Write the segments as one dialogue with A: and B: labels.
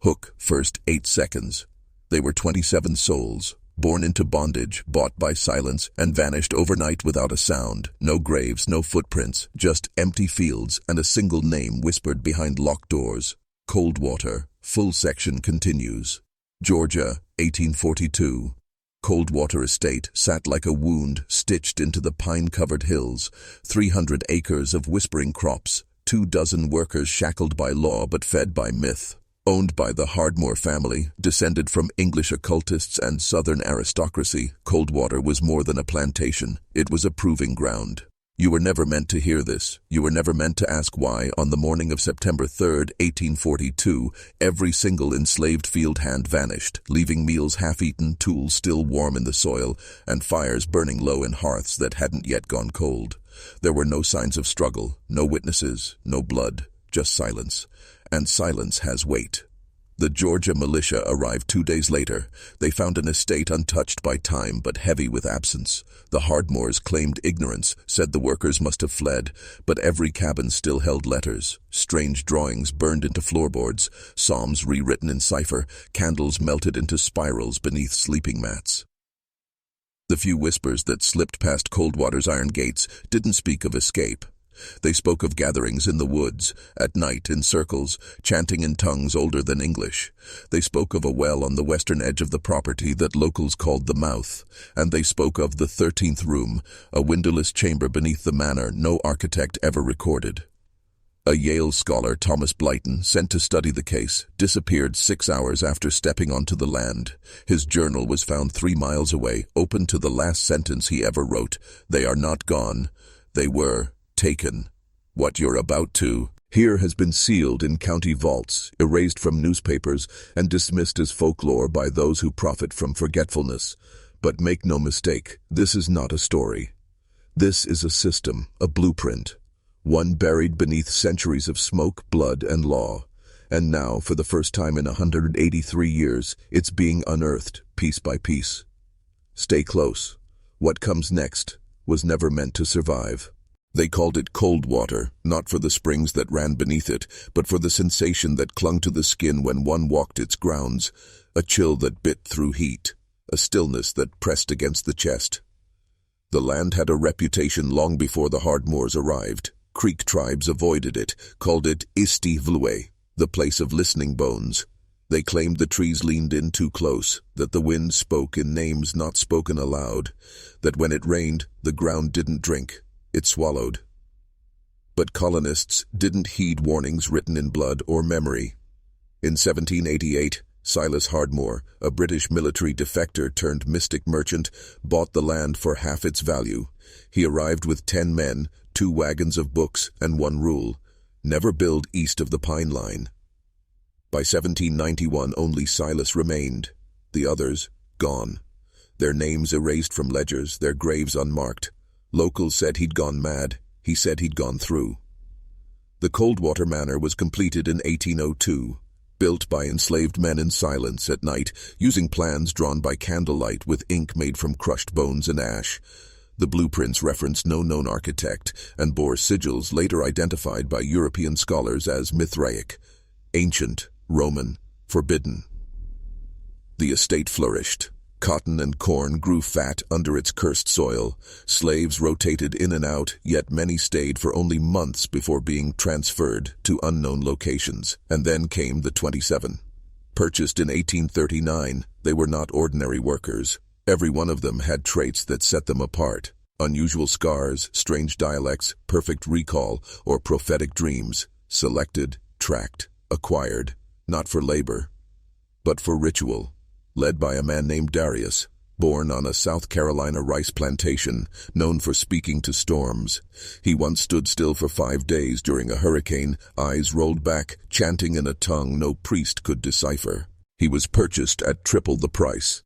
A: Hook, first 8 seconds. They were 27 souls, born into bondage, bought by silence, and vanished overnight without a sound. No graves, no footprints, just empty fields and a single name whispered behind locked doors. Coldwater, full section continues. Georgia, 1842. Coldwater estate sat like a wound stitched into the pine-covered hills. 300 acres of whispering crops, 24 workers shackled by law but fed by myth. Owned by the Hardmore family, descended from English occultists and Southern aristocracy, Coldwater was more than a plantation. It was a proving ground. You were never meant to hear this. You were never meant to ask why, on the morning of September 3rd, 1842, every single enslaved field hand vanished, leaving meals half-eaten, tools still warm in the soil, and fires burning low in hearths that hadn't yet gone cold. There were no signs of struggle, no witnesses, no blood, just silence. And silence has weight. The Georgia militia arrived 2 days later. They found an estate untouched by time but heavy with absence. The Hardmores claimed ignorance, said the workers must have fled, but every cabin still held letters, strange drawings burned into floorboards, psalms rewritten in cipher, candles melted into spirals beneath sleeping mats. The few whispers that slipped past Coldwater's iron gates didn't speak of escape. They spoke of gatherings in the woods, at night in circles, chanting in tongues older than English. They spoke of a well on the western edge of the property that locals called the Mouth, and they spoke of the 13th room, a windowless chamber beneath the manor no architect ever recorded. A Yale scholar, Thomas Blyton, sent to study the case, disappeared 6 hours after stepping onto the land. His journal was found 3 miles away, open to the last sentence he ever wrote. They are not gone. They were taken. What you're about to hear has been sealed in county vaults, erased from newspapers, and dismissed as folklore by those who profit from forgetfulness. But make no mistake, this is not a story. This is a system, a blueprint, one buried beneath centuries of smoke, blood, and law. And now, for the first time in 183 years, it's being unearthed, piece by piece. Stay close. What comes next was never meant to survive. They called it Coldwater, not for the springs that ran beneath it, but for the sensation that clung to the skin when one walked its grounds, a chill that bit through heat, a stillness that pressed against the chest. The land had a reputation long before the Hardmores arrived. Creek tribes avoided it, called it Isti Vlue, the place of listening bones. They claimed the trees leaned in too close, that the wind spoke in names not spoken aloud, that when it rained, the ground didn't drink. It swallowed. But colonists didn't heed warnings written in blood or memory. In 1788, Silas Hardmore, a British military defector turned mystic merchant, bought the land for half its value. He arrived with 10 men, 2 wagons of books, and 1 rule: never build east of the Pine Line. By 1791, only Silas remained. The others, gone. Their names erased from ledgers, their graves unmarked. Locals said he'd gone mad. He said he'd gone through. The Coldwater Manor was completed in 1802, built by enslaved men in silence at night, using plans drawn by candlelight with ink made from crushed bones and ash. The blueprints referenced no known architect and bore sigils later identified by European scholars as Mithraic, ancient, Roman, forbidden. The estate flourished. Cotton and corn grew fat under its cursed soil. Slaves rotated in and out, yet many stayed for only months before being transferred to unknown locations. And then came the 27. Purchased in 1839, they were not ordinary workers. Every one of them had traits that set them apart. Unusual scars, strange dialects, perfect recall, or prophetic dreams. Selected, tracked, acquired, not for labor, but for ritual. Led by a man named Darius, born on a South Carolina rice plantation, known for speaking to storms. He once stood still for 5 days during a hurricane, eyes rolled back, chanting in a tongue no priest could decipher. He was purchased at triple the price.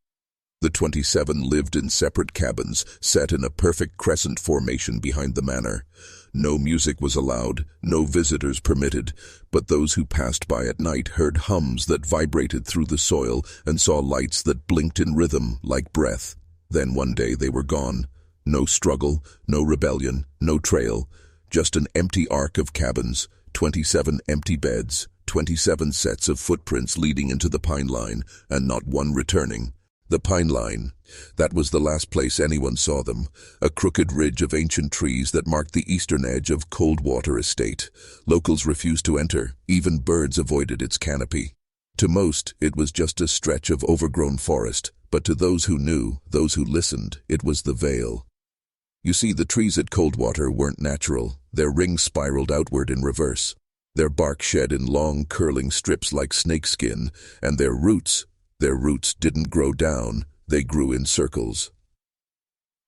A: The 27 lived in separate cabins, set in a perfect crescent formation behind the manor. No music was allowed, no visitors permitted, but those who passed by at night heard hums that vibrated through the soil and saw lights that blinked in rhythm like breath. Then one day they were gone. No struggle, no rebellion, no trail, just an empty ark of cabins, 27 empty beds, 27 sets of footprints leading into the pine line, and not one returning. The pine line. That was the last place anyone saw them, a crooked ridge of ancient trees that marked the eastern edge of Coldwater estate. Locals refused to enter, even birds avoided its canopy. To most, it was just a stretch of overgrown forest, but to those who knew, those who listened, it was the veil. You see, the trees at Coldwater weren't natural. Their rings spiraled outward in reverse. Their bark shed in long, curling strips like snakeskin, and their roots didn't grow down, they grew in circles.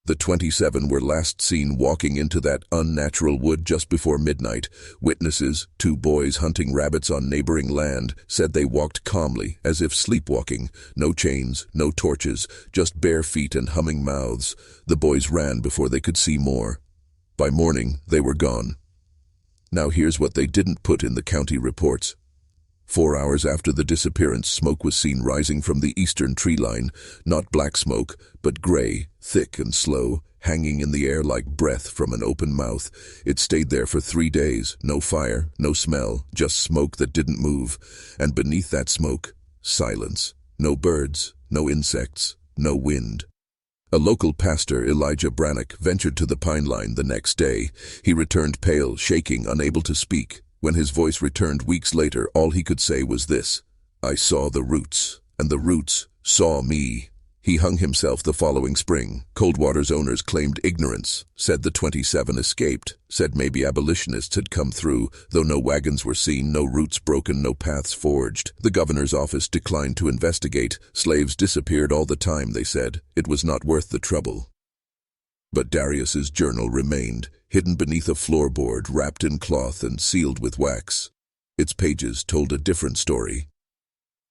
A: The 27 were last seen walking into that unnatural wood just before midnight. Witnesses, 2 boys hunting rabbits on neighboring land, said they walked calmly, as if sleepwalking. No chains, no torches, just bare feet and humming mouths. The boys ran before they could see more. By morning, they were gone. Now here's what they didn't put in the county reports. 4 hours after the disappearance, smoke was seen rising from the eastern tree line, not black smoke, but gray, thick and slow, hanging in the air like breath from an open mouth. It stayed there for 3 days, no fire, no smell, just smoke that didn't move. And beneath that smoke, silence. No birds, no insects, no wind. A local pastor, Elijah Brannock, ventured to the pine line the next day. He returned pale, shaking, unable to speak. When his voice returned weeks later, all he could say was this: "I saw the roots, and the roots saw me." He hung himself the following spring. Coldwater's owners claimed ignorance, said the 27 escaped, said maybe abolitionists had come through, though no wagons were seen, no roots broken, no paths forged. The governor's office declined to investigate. Slaves disappeared all the time, they said. It was not worth the trouble. But Darius's journal remained, hidden beneath a floorboard, wrapped in cloth and sealed with wax. Its pages told a different story.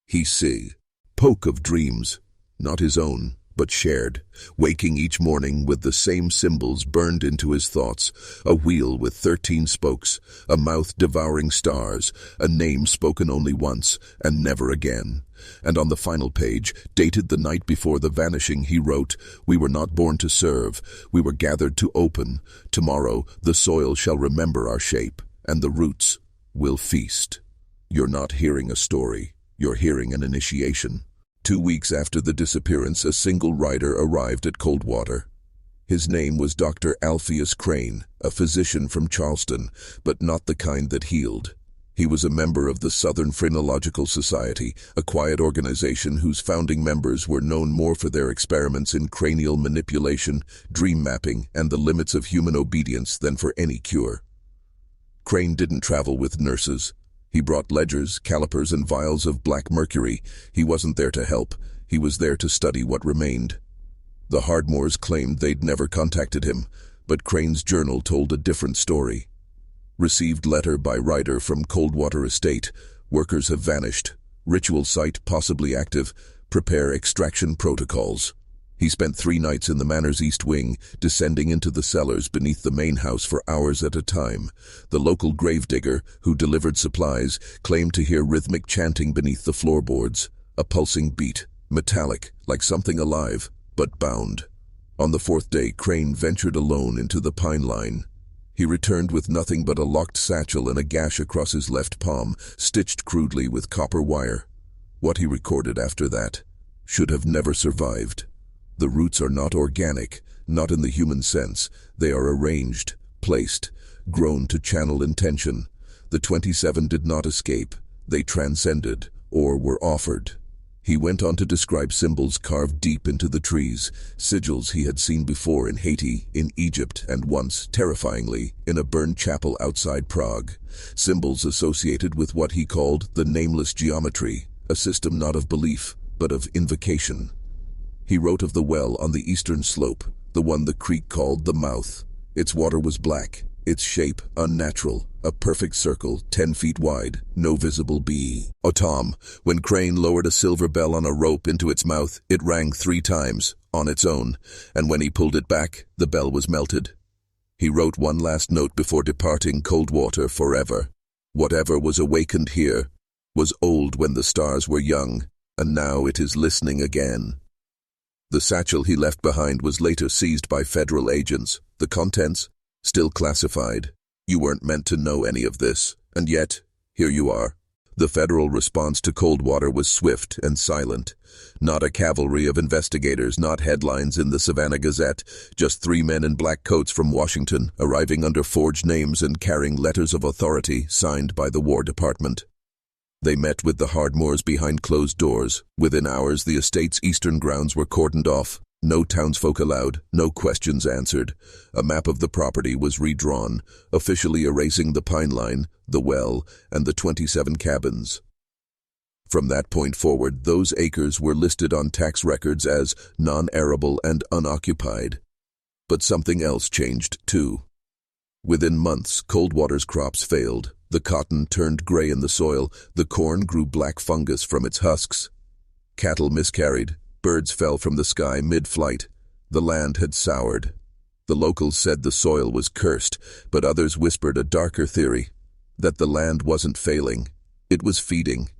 A: He spoke of dreams, not his own, but shared, waking each morning with the same symbols burned into his thoughts: a wheel with 13 spokes, a mouth devouring stars, a name spoken only once and never again. And on the final page, dated the night before the vanishing, he wrote, "We were not born to serve, we were gathered to open. Tomorrow the soil shall remember our shape, and the roots will feast." You're not hearing a story, you're hearing an initiation. 2 weeks after the disappearance, a single rider arrived at Coldwater. His name was Dr. Alpheus Crane, a physician from Charleston, but not the kind that healed. He was a member of the Southern Phrenological Society, a quiet organization whose founding members were known more for their experiments in cranial manipulation, dream mapping, and the limits of human obedience than for any cure. Crane didn't travel with nurses. He brought ledgers, calipers, and vials of black mercury. He wasn't there to help. He was there to study what remained. The Hardmores claimed they'd never contacted him, but Crane's journal told a different story. Received letter by rider from Coldwater estate. Workers have vanished. Ritual site possibly active. Prepare extraction protocols. He spent 3 nights in the manor's east wing, descending into the cellars beneath the main house for hours at a time. The local gravedigger, who delivered supplies, claimed to hear rhythmic chanting beneath the floorboards. A pulsing beat, metallic, like something alive, but bound. On the 4th day, Crane ventured alone into the pine line. He returned with nothing but a locked satchel and a gash across his left palm, stitched crudely with copper wire. What he recorded after that should have never survived. The roots are not organic, not in the human sense. They are arranged, placed, grown to channel intention. The 27 did not escape. They transcended, or were offered. He went on to describe symbols carved deep into the trees, sigils he had seen before in Haiti, in Egypt, and once, terrifyingly, in a burned chapel outside Prague. Symbols associated with what he called the nameless geometry, a system not of belief, but of invocation. He wrote of the well on the eastern slope, the one the creek called the mouth. Its water was black, its shape unnatural, a perfect circle, 10 feet wide, no visible bottom. When Crane lowered a silver bell on a rope into its mouth, it rang 3 times, on its own, and when he pulled it back, the bell was melted. He wrote one last note before departing Coldwater forever. Whatever was awakened here was old when the stars were young, and now it is listening again. The satchel he left behind was later seized by federal agents. The contents? Still classified. You weren't meant to know any of this, and yet, here you are. The federal response to Coldwater was swift and silent. Not a cavalry of investigators, not headlines in the Savannah Gazette, just 3 men in black coats from Washington, arriving under forged names and carrying letters of authority signed by the War Department. They met with the Hardmores behind closed doors. Within hours, the estate's eastern grounds were cordoned off. No townsfolk allowed, no questions answered. A map of the property was redrawn, officially erasing the Pine Line, the well, and the 27 cabins. From that point forward, those acres were listed on tax records as non-arable and unoccupied. But something else changed, too. Within months, Coldwater's crops failed. The cotton turned gray in the soil, the corn grew black fungus from its husks. Cattle miscarried, birds fell from the sky mid-flight. The land had soured. The locals said the soil was cursed, but others whispered a darker theory, that the land wasn't failing, it was feeding.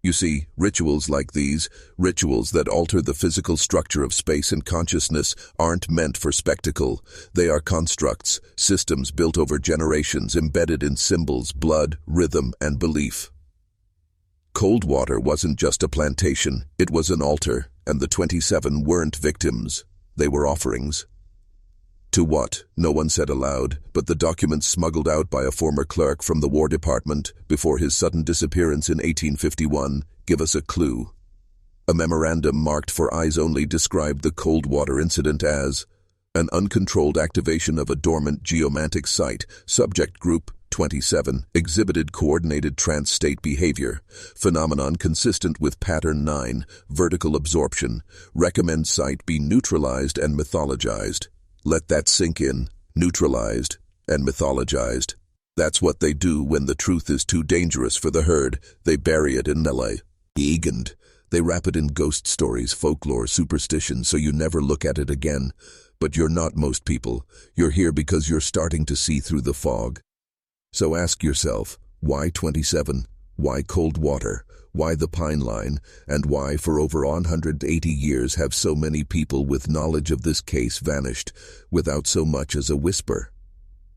A: You see, rituals like these, rituals that alter the physical structure of space and consciousness, aren't meant for spectacle. They are constructs, systems built over generations, embedded in symbols, blood, rhythm, and belief. Coldwater wasn't just a plantation, it was an altar, and the 27 weren't victims. They were offerings. To what? No one said aloud, but the documents smuggled out by a former clerk from the War Department before his sudden disappearance in 1851 give us a clue. A memorandum marked for eyes only described the Coldwater incident as an uncontrolled activation of a dormant geomantic site, subject group 27, exhibited coordinated trans-state behavior, phenomenon consistent with pattern 9, vertical absorption, recommend site be neutralized and mythologized. Let that sink in, neutralized and mythologized. That's what they do when the truth is too dangerous for the herd. They bury it in melee. They wrap it in ghost stories, folklore, superstition, so you never look at it again. But you're not most people. You're here because you're starting to see through the fog. So ask yourself, why 27? Why Coldwater? Why the Pine Line? And why for over 180 years have so many people with knowledge of this case vanished without so much as a whisper?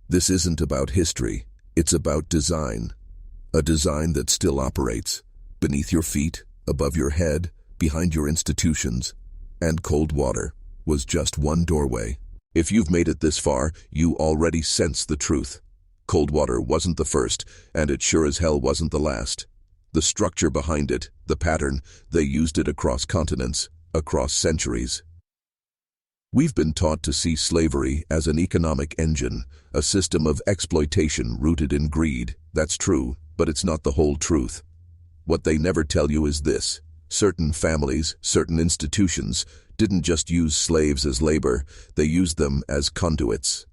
A: This isn't about history, it's about design. A design that still operates, beneath your feet, above your head, behind your institutions. And Coldwater was just one doorway. If you've made it this far, you already sense the truth. Coldwater wasn't the first, and it sure as hell wasn't the last. The structure behind it, the pattern, they used it across continents, across centuries. We've been taught to see slavery as an economic engine, a system of exploitation rooted in greed. That's true, but it's not the whole truth. What they never tell you is this: certain families, certain institutions, didn't just use slaves as labor, they used them as conduits.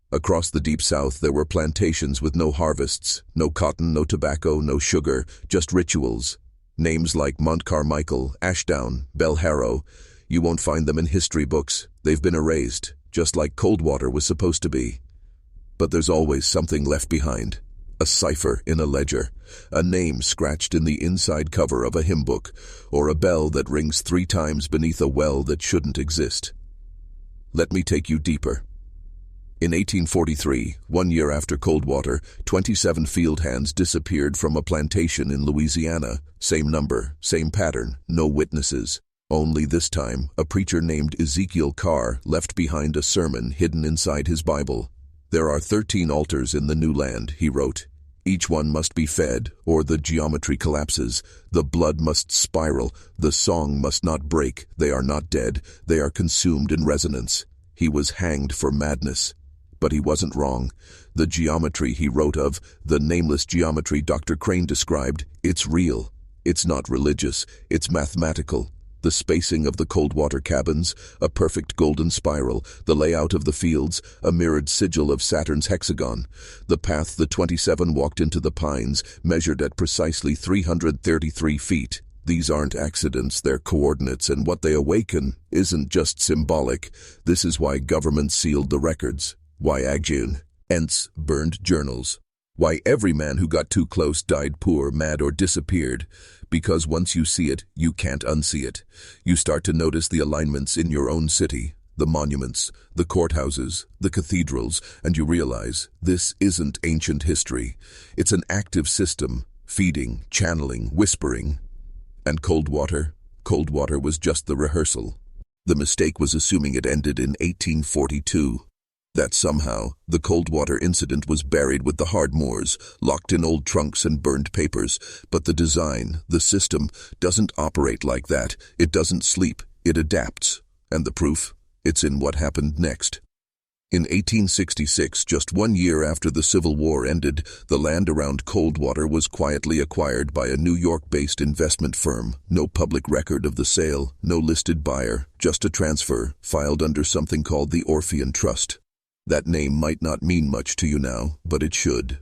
A: Across the Deep South there were plantations with no harvests, no cotton, no tobacco, no sugar, just rituals. Names like Mont Carmichael, Ashdown, Bel Harrow, you won't find them in history books. They've been erased, just like Coldwater was supposed to be. But there's always something left behind. A cipher in a ledger, a name scratched in the inside cover of a hymn book, or a bell that rings 3 times beneath a well that shouldn't exist. Let me take you deeper. In 1843, 1 year after Coldwater, 27 field hands disappeared from a plantation in Louisiana. Same number, same pattern, no witnesses. Only this time, a preacher named Ezekiel Carr left behind a sermon hidden inside his Bible. There are 13 altars in the new land, he wrote. Each one must be fed, or the geometry collapses. The blood must spiral. The song must not break. They are not dead. They are consumed in resonance. He was hanged for madness. But he wasn't wrong. The geometry he wrote of, the nameless geometry Dr. Crane described, it's real. It's not religious. It's mathematical. The spacing of the Coldwater cabins, a perfect golden spiral, the layout of the fields, a mirrored sigil of Saturn's hexagon. The path the 27 walked into the pines, measured at precisely 333 feet. These aren't accidents, they're coordinates, and what they awaken isn't just symbolic. This is why government sealed the records. Why Agjun, Ents burned journals. Why every man who got too close died poor, mad, or disappeared. Because once you see it, you can't unsee it. You start to notice the alignments in your own city, the monuments, the courthouses, the cathedrals, and you realize this isn't ancient history. It's an active system, feeding, channeling, whispering. And Coldwater? Coldwater was just the rehearsal. The mistake was assuming it ended in 1842. That somehow, the Coldwater incident was buried with the Hardmores, locked in old trunks and burned papers. But the design, the system, doesn't operate like that. It doesn't sleep, it adapts. And the proof? It's in what happened next. In 1866, just 1 year after the Civil War ended, the land around Coldwater was quietly acquired by a New York-based investment firm. No public record of the sale, no listed buyer, just a transfer, filed under something called the Orphean Trust. That name might not mean much to you now, but it should.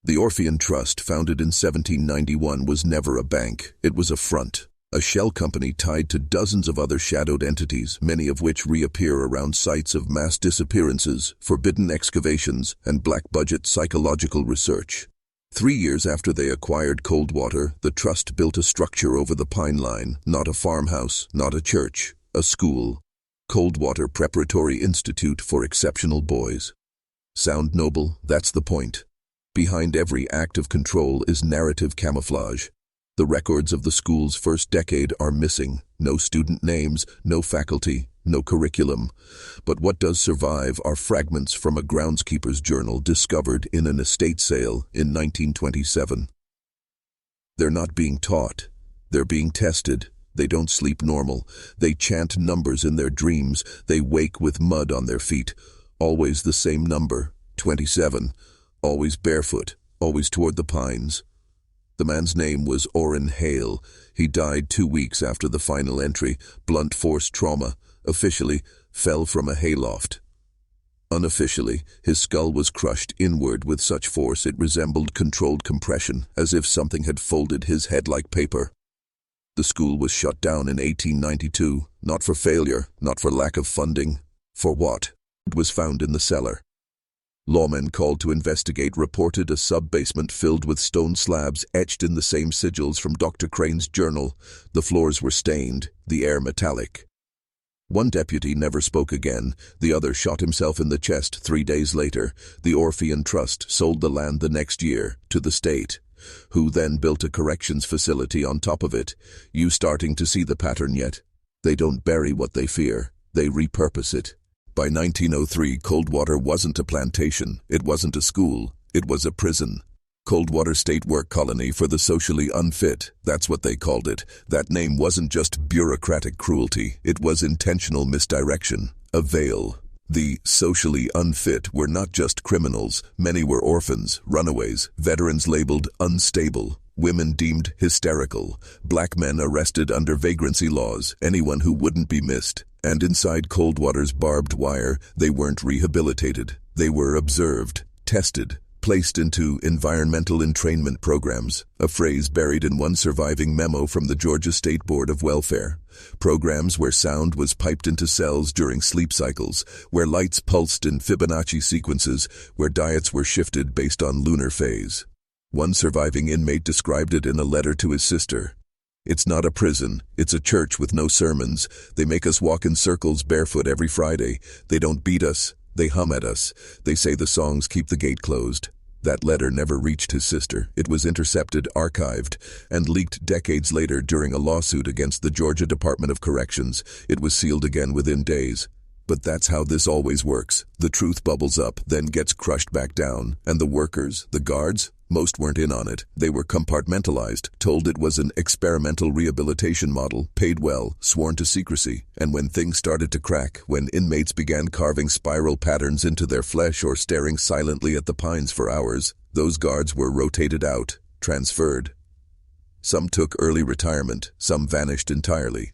A: The Orphean Trust, founded in 1791, was never a bank. It was a front. A shell company tied to dozens of other shadowed entities, many of which reappear around sites of mass disappearances, forbidden excavations, and black-budget psychological research. 3 years after they acquired Coldwater, the trust built a structure over the Pine Line, not a farmhouse, not a church, a school. Coldwater Preparatory Institute for Exceptional Boys. Sound noble? That's the point. Behind every act of control is narrative camouflage. The records of the school's first decade are missing. No student names, no faculty, no curriculum. But what does survive are fragments from a groundskeeper's journal discovered in an estate sale in 1927. They're not being taught. They're being tested. They don't sleep normal. They chant numbers in their dreams. They wake with mud on their feet. Always the same number, 27. Always barefoot, always toward the pines. The man's name was Orrin Hale. He died 2 weeks after the final entry, blunt force trauma. Officially, fell from a hayloft. Unofficially, his skull was crushed inward with such force it resembled controlled compression, as if something had folded his head like paper. The school was shut down in 1892, not for failure, not for lack of funding. For what? It was found in the cellar. Lawmen called to investigate reported a sub-basement filled with stone slabs etched in the same sigils from Dr. Crane's journal. The floors were stained, the air metallic. One deputy never spoke again. The other shot himself in the chest 3 days later. The Orphean Trust sold the land the next year to the state, who then built a corrections facility on top of it. You starting to see the pattern yet? They don't bury what they fear. They repurpose it. By 1903, Coldwater wasn't a plantation, it wasn't a school, it was a prison. Coldwater State Work Colony for the Socially Unfit, that's what they called it. That name wasn't just bureaucratic cruelty, it was intentional misdirection, a veil. The socially unfit were not just criminals, many were orphans, runaways, veterans labeled unstable, women deemed hysterical, black men arrested under vagrancy laws, anyone who wouldn't be missed. And inside Coldwater's barbed wire, they weren't rehabilitated. They were observed, tested, placed into environmental entrainment programs, a phrase buried in one surviving memo from the Georgia State Board of Welfare. Programs where sound was piped into cells during sleep cycles, where lights pulsed in Fibonacci sequences, where diets were shifted based on lunar phase. One surviving inmate described it in a letter to his sister. It's not a prison, it's a church with no sermons. They make us walk in circles barefoot every Friday. They don't beat us, they hum at us. They say the songs keep the gate closed. That letter never reached his sister. It was intercepted, archived, and leaked decades later during a lawsuit against the Georgia Department of Corrections. It was sealed again within days. But that's how this always works. The truth bubbles up, then gets crushed back down. And the workers, the guards, most weren't in on it. They were compartmentalized, told it was an experimental rehabilitation model, paid well, sworn to secrecy. And when things started to crack, when inmates began carving spiral patterns into their flesh or staring silently at the pines for hours, those guards were rotated out, transferred. Some took early retirement, some vanished entirely.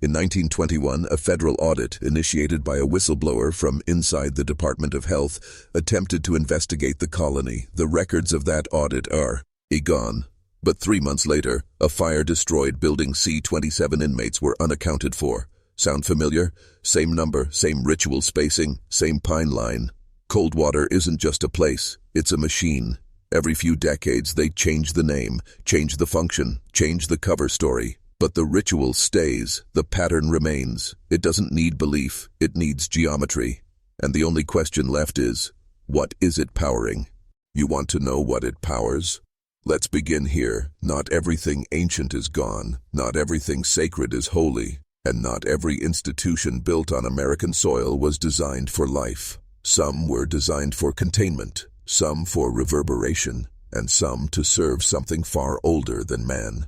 A: In 1921, a federal audit initiated by a whistleblower from inside the Department of Health attempted to investigate the colony. The records of that audit are gone. But 3 months later, a fire destroyed Building C. 27 inmates were unaccounted for. Sound familiar? Same number, same ritual spacing, same pine line. Coldwater isn't just a place, it's a machine. Every few decades they change the name, change the function, change the cover story. But the ritual stays, the pattern remains. It doesn't need belief, it needs geometry. And the only question left is, what is it powering? You want to know what it powers? Let's begin here. Not everything ancient is gone, not everything sacred is holy, and not every institution built on American soil was designed for life. Some were designed for containment, some for reverberation, and some to serve something far older than man.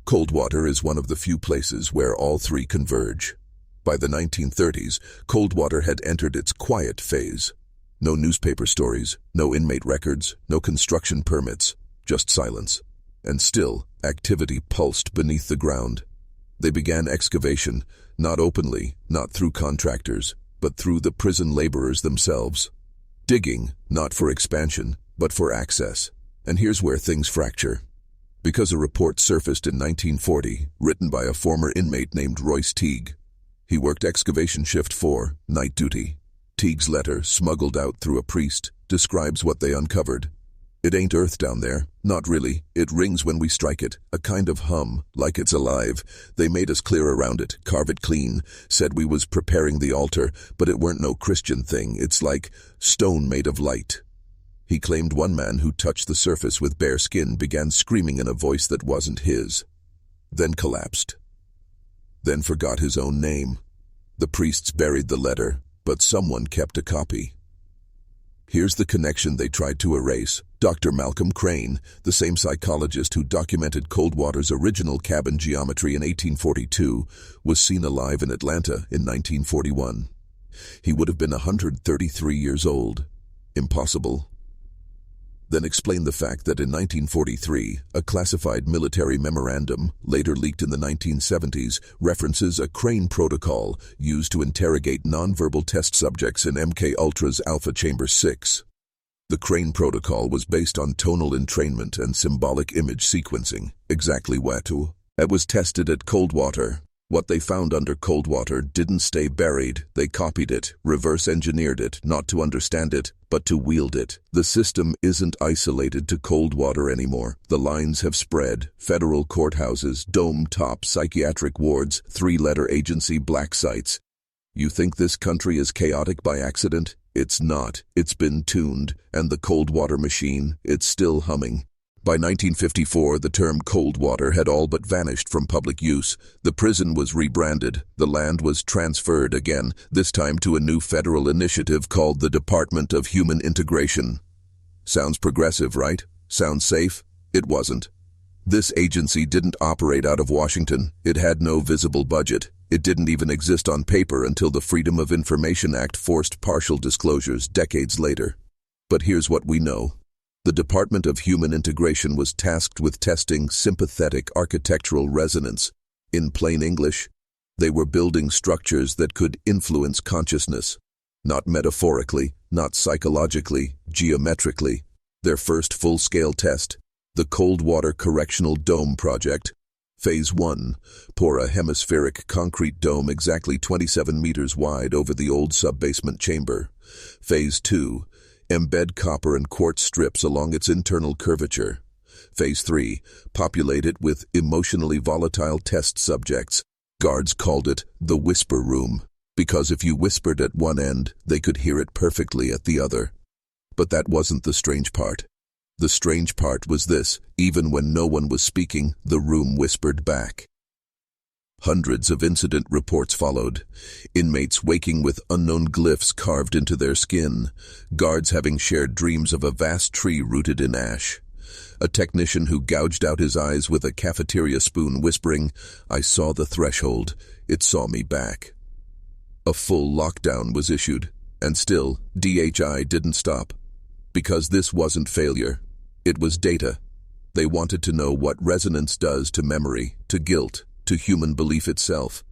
A: Coldwater is one of the few places where all three converge. By the 1930s, Coldwater had entered its quiet phase. No newspaper stories, no inmate records, no construction permits, just silence. And still, activity pulsed beneath the ground. They began excavation, not openly, not through contractors, but through the prison laborers themselves. Digging, not for expansion, but for access. And here's where things fracture. Because a report surfaced in 1940, written by a former inmate named Royce Teague. He worked excavation shift 4, night duty. Teague's letter, smuggled out through a priest, describes what they uncovered. It ain't earth down there. Not really. It rings when we strike it. A kind of hum, like it's alive. They made us clear around it, carve it clean. Said we was preparing the altar, but it weren't no Christian thing. It's like stone made of light. He claimed one man who touched the surface with bare skin began screaming in a voice that wasn't his. Then collapsed. Then forgot his own name. The priests buried the letter, but someone kept a copy. Here's the connection they tried to erase. Dr. Malcolm Crane, the same psychologist who documented Coldwater's original cabin geometry in 1842, was seen alive in Atlanta in 1941. He would have been 133 years old. Impossible. Then explain the fact that in 1943, a classified military memorandum, later leaked in the 1970s, references a Crane protocol used to interrogate nonverbal test subjects in MK Ultra's Alpha Chamber 6. The Crane protocol was based on tonal entrainment and symbolic image sequencing, exactly what it was tested at Coldwater. What they found under Coldwater didn't stay buried. They copied it, reverse-engineered it, not to understand it, but to wield it. The system isn't isolated to Coldwater anymore. The lines have spread. Federal courthouses, dome-top psychiatric wards, three-letter agency black sites. You think this country is chaotic by accident? It's not. It's been tuned, and the Coldwater machine, it's still humming. By 1954, the term Coldwater had all but vanished from public use. The prison was rebranded. The land was transferred again, this time to a new federal initiative called the Department of Human Integration. Sounds progressive, right? Sounds safe? It wasn't. This agency didn't operate out of Washington. It had no visible budget. It didn't even exist on paper until the Freedom of Information Act forced partial disclosures decades later. But here's what we know. The Department of Human Integration was tasked with testing sympathetic architectural resonance. In plain English, they were building structures that could influence consciousness. Not metaphorically, not psychologically, geometrically. Their first full-scale test, the Coldwater Correctional Dome Project. Phase 1, pour a hemispheric concrete dome exactly 27 meters wide over the old sub-basement chamber. Phase 2, embed copper and quartz strips along its internal curvature. Phase 3, populate it with emotionally volatile test subjects. Guards called it the whisper room, because if you whispered at one end, they could hear it perfectly at the other. But that wasn't the strange part. The strange part was this: even when no one was speaking, the room whispered back. Hundreds of incident reports followed. Inmates waking with unknown glyphs carved into their skin. Guards having shared dreams of a vast tree rooted in ash. A technician who gouged out his eyes with a cafeteria spoon whispering, "I saw the threshold. It saw me back." A full lockdown was issued, and still, DHI didn't stop. Because this wasn't failure. It was data. They wanted to know what resonance does to memory, to guilt, to human belief itself.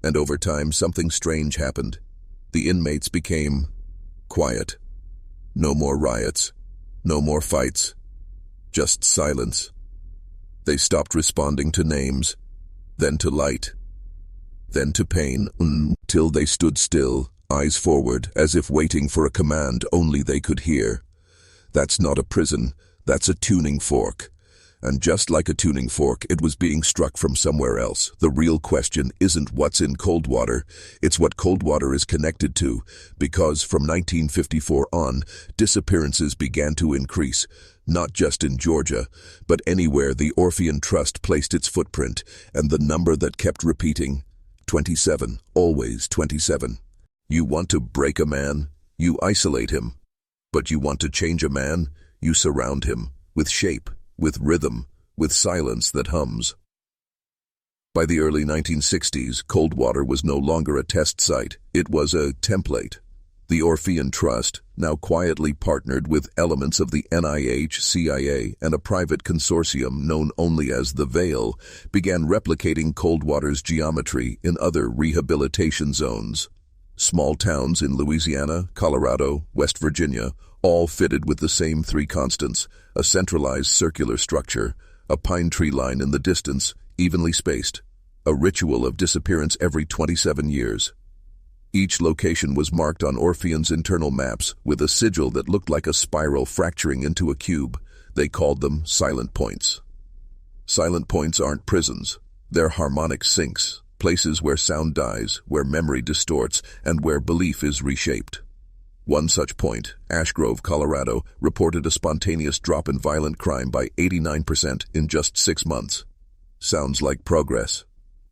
A: And over time, something strange happened. The inmates became quiet. No more riots. No more fights. Just silence. They stopped responding to names, then to light, then to pain, till they stood still, eyes forward, as if waiting for a command only they could hear. That's not a prison. That's a tuning fork. And just like a tuning fork, it was being struck from somewhere else. The real question isn't what's in Coldwater, it's what Coldwater is connected to, because from 1954 on, disappearances began to increase. Not just in Georgia, but anywhere the Orphean Trust placed its footprint, and the number that kept repeating, 27, always 27. You want to break a man? You isolate him. But you want to change a man? You surround him, with shape, with rhythm, with silence that hums. By the early 1960s, Coldwater was no longer a test site, it was a template. The Orphean Trust, now quietly partnered with elements of the NIH, CIA, and a private consortium known only as the Veil, began replicating Coldwater's geometry in other rehabilitation zones. Small towns in Louisiana, Colorado, West Virginia, all fitted with the same three constants: a centralized circular structure, a pine tree line in the distance, evenly spaced, a ritual of disappearance every 27 years. Each location was marked on Orphean's internal maps with a sigil that looked like a spiral fracturing into a cube. They called them silent points. Silent points aren't prisons. They're harmonic sinks, places where sound dies, where memory distorts, and where belief is reshaped. One such point, Ash Grove, Colorado, reported a spontaneous drop in violent crime by 89% in just 6 months. Sounds like progress.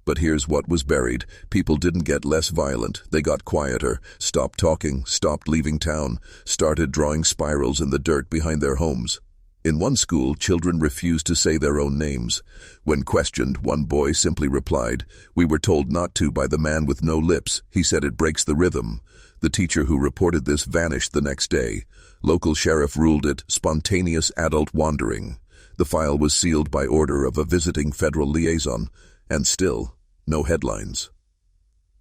A: But here's what was buried. People didn't get less violent, they got quieter, stopped talking, stopped leaving town, started drawing spirals in the dirt behind their homes. In one school, children refused to say their own names. When questioned, one boy simply replied, "We were told not to by the man with no lips. He said it breaks the rhythm." The teacher who reported this vanished the next day. Local sheriff ruled it spontaneous adult wandering. The file was sealed by order of a visiting federal liaison, and still, no headlines.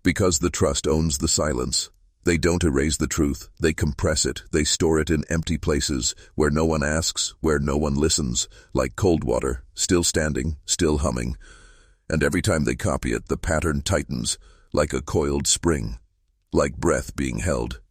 A: Because the trust owns the silence. They don't erase the truth, they compress it, they store it in empty places, where no one asks, where no one listens, like Coldwater, still standing, still humming. And every time they copy it, the pattern tightens, like a coiled spring, like breath being held.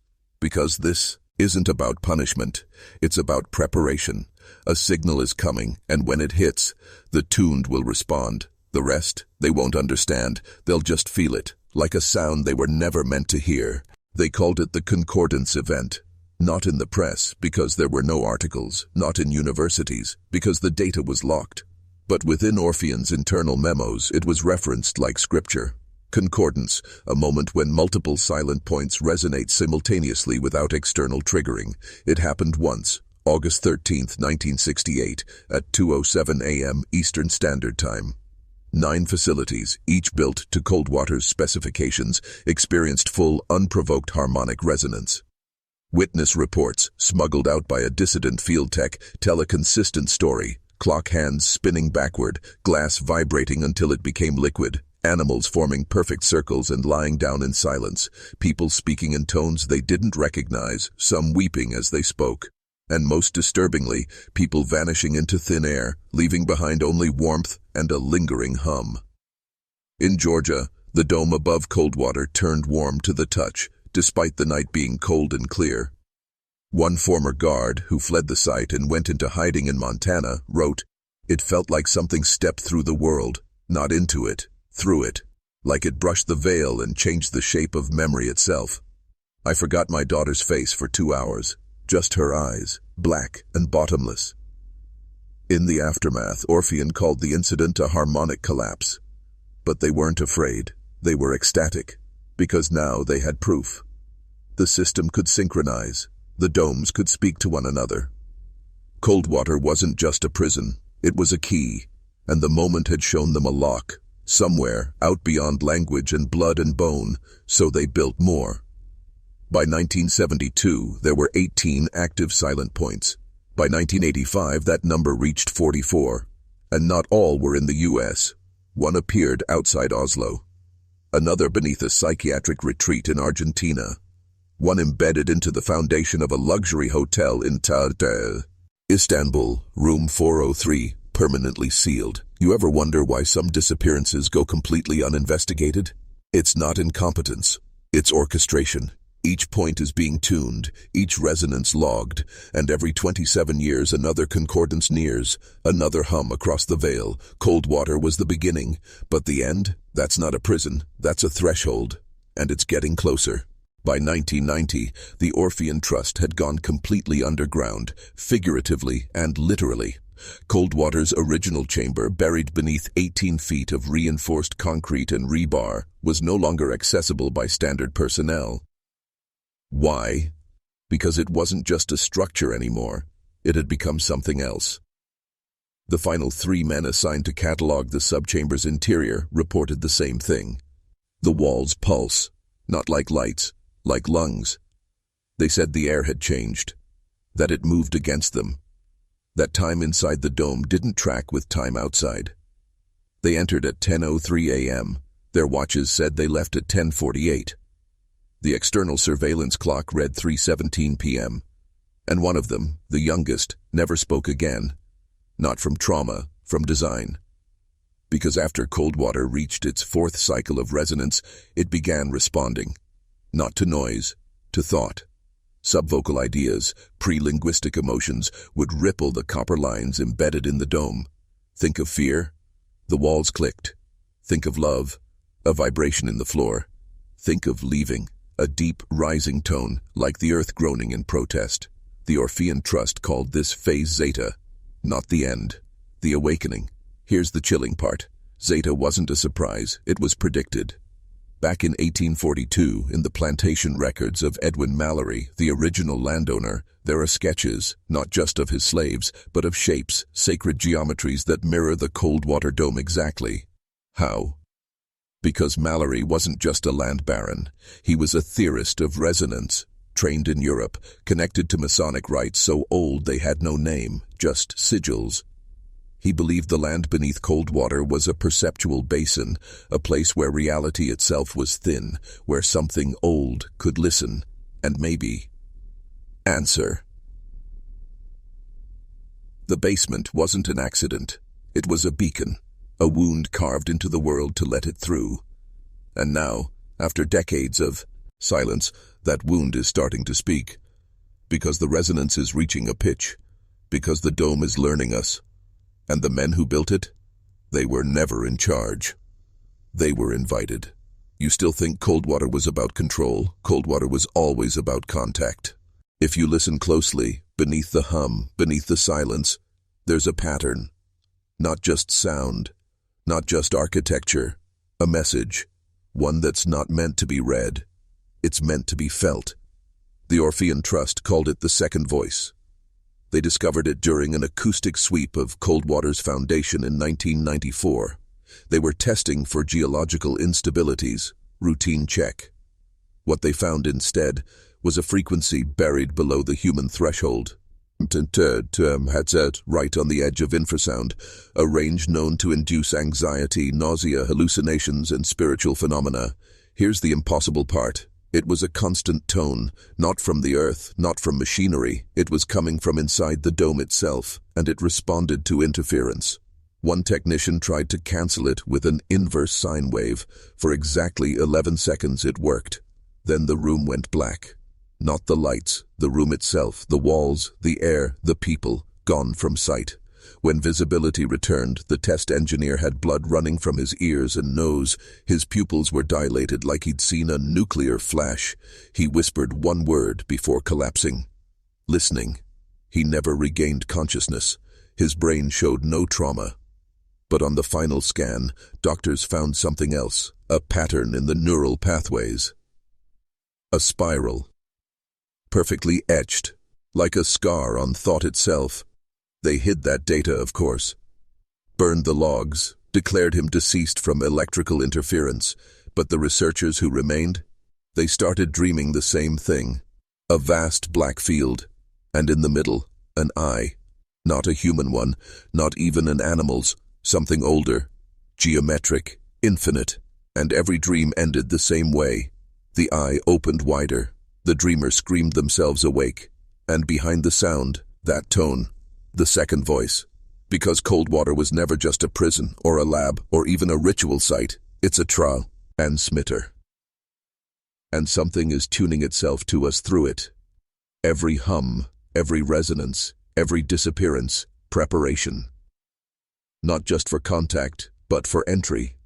A: Because this isn't about punishment, it's about preparation. A signal is coming, and when it hits, the tuned will respond. The rest, they won't understand, they'll just feel it, like a sound they were never meant to hear. They called it the Concordance event. Not in the press, because there were no articles, not in universities, because the data was locked. But within Orphean's internal memos, it was referenced like scripture. Concordance, a moment when multiple silent points resonate simultaneously without external triggering. It happened once, August 13, 1968, at 2:07 a.m. Eastern Standard Time. 9 facilities, each built to Coldwater's specifications, experienced full, unprovoked harmonic resonance. Witness reports, smuggled out by a dissident field tech, tell a consistent story. Clock hands spinning backward, glass vibrating until it became liquid, animals forming perfect circles and lying down in silence, people speaking in tones they didn't recognize, some weeping as they spoke. And most disturbingly, people vanishing into thin air, leaving behind only warmth and a lingering hum. In Georgia, the dome above Coldwater turned warm to the touch, despite the night being cold and clear. One former guard, who fled the site and went into hiding in Montana, wrote, "It felt like something stepped through the world, not into it, through it, like it brushed the veil and changed the shape of memory itself. I forgot my daughter's face for 2 hours. Just her eyes, black and bottomless." In the aftermath, Orphean called the incident a harmonic collapse. But they weren't afraid. They were ecstatic, because now they had proof. The system could synchronize. The domes could speak to one another. Coldwater wasn't just a prison. It was a key, and the moment had shown them a lock, somewhere out beyond language and blood and bone, so they built more. By 1972, there were 18 active silent points. By 1985, that number reached 44. And not all were in the U.S. One appeared outside Oslo. Another beneath a psychiatric retreat in Argentina. One embedded into the foundation of a luxury hotel in Istanbul, room 403, permanently sealed. You ever wonder why some disappearances go completely uninvestigated? It's not incompetence. It's orchestration. Each point is being tuned, each resonance logged, and every 27 years another concordance nears, another hum across the veil. Coldwater was the beginning, but the end? That's not a prison, that's a threshold, and it's getting closer. By 1990, the Orphean Trust had gone completely underground, figuratively and literally. Coldwater's original chamber, buried beneath 18 feet of reinforced concrete and rebar, was no longer accessible by standard personnel. Why? Because it wasn't just a structure anymore. It had become something else. The final 3 men assigned to catalog the subchamber's interior reported the same thing. The walls pulse, not like lights, like lungs. They said the air had changed, that it moved against them, that time inside the dome didn't track with time outside. They entered at 10:03 a.m. Their watches said they left at 10:48. The external surveillance clock read 3:17 p.m. And one of them, the youngest, never spoke again. Not from trauma, from design. Because after Coldwater reached its 4th cycle of resonance, it began responding. Not to noise, to thought. Subvocal ideas, pre-linguistic emotions, would ripple the copper lines embedded in the dome. Think of fear? The walls clicked. Think of love? A vibration in the floor. Think of leaving? A deep, rising tone, like the earth groaning in protest. The Orphean Trust called this phase Zeta. Not the end. The awakening. Here's the chilling part. Zeta wasn't a surprise, it was predicted. Back in 1842, in the plantation records of Edwin Mallory, the original landowner, there are sketches, not just of his slaves, but of shapes, sacred geometries that mirror the Coldwater Dome exactly. How? Because Mallory wasn't just a land baron. He was a theorist of resonance, trained in Europe, connected to Masonic rites so old they had no name, just sigils. He believed the land beneath Coldwater was a perceptual basin, a place where reality itself was thin, where something old could listen, and maybe answer. The basement wasn't an accident. It was a beacon, a wound carved into the world to let it through. And now, after decades of silence, that wound is starting to speak. Because the resonance is reaching a pitch. Because the dome is learning us. And the men who built it? They were never in charge. They were invited. You still think Coldwater was about control? Coldwater was always about contact. If you listen closely, beneath the hum, beneath the silence, there's a pattern. Not just sound, not just architecture, a message. One that's not meant to be read. It's meant to be felt. The Orphean Trust called it the second voice. They discovered it during an acoustic sweep of Coldwater's foundation in 1994. They were testing for geological instabilities, routine check. What they found instead was a frequency buried below the human threshold. Right on the edge of infrasound, a range known to induce anxiety, nausea, hallucinations, and spiritual phenomena. Here's the impossible part. It was a constant tone, not from the earth, not from machinery. It was coming from inside the dome itself, and it responded to interference. One technician tried to cancel it with an inverse sine wave. For exactly 11 seconds it worked. Then the room went black. Not the lights, the room itself, the walls, the air, the people, gone from sight. When visibility returned, the test engineer had blood running from his ears and nose. His pupils were dilated like he'd seen a nuclear flash. He whispered one word before collapsing. Listening. He never regained consciousness. His brain showed no trauma. But on the final scan, doctors found something else, a pattern in the neural pathways. A spiral. Perfectly etched, like a scar on thought itself. They hid that data, of course. Burned the logs, declared him deceased from electrical interference. But the researchers who remained, they started dreaming the same thing. A vast black field, and in the middle, an eye. Not a human one, not even an animal's, something older, geometric, infinite. And every dream ended the same way. The eye opened wider. The dreamers screamed themselves awake. And behind the sound, that tone, the second voice. Because Coldwater was never just a prison, or a lab, or even a ritual site. It's a trial and smitter. And something is tuning itself to us through it. Every hum, every resonance, every disappearance, preparation. Not just for contact, but for entry.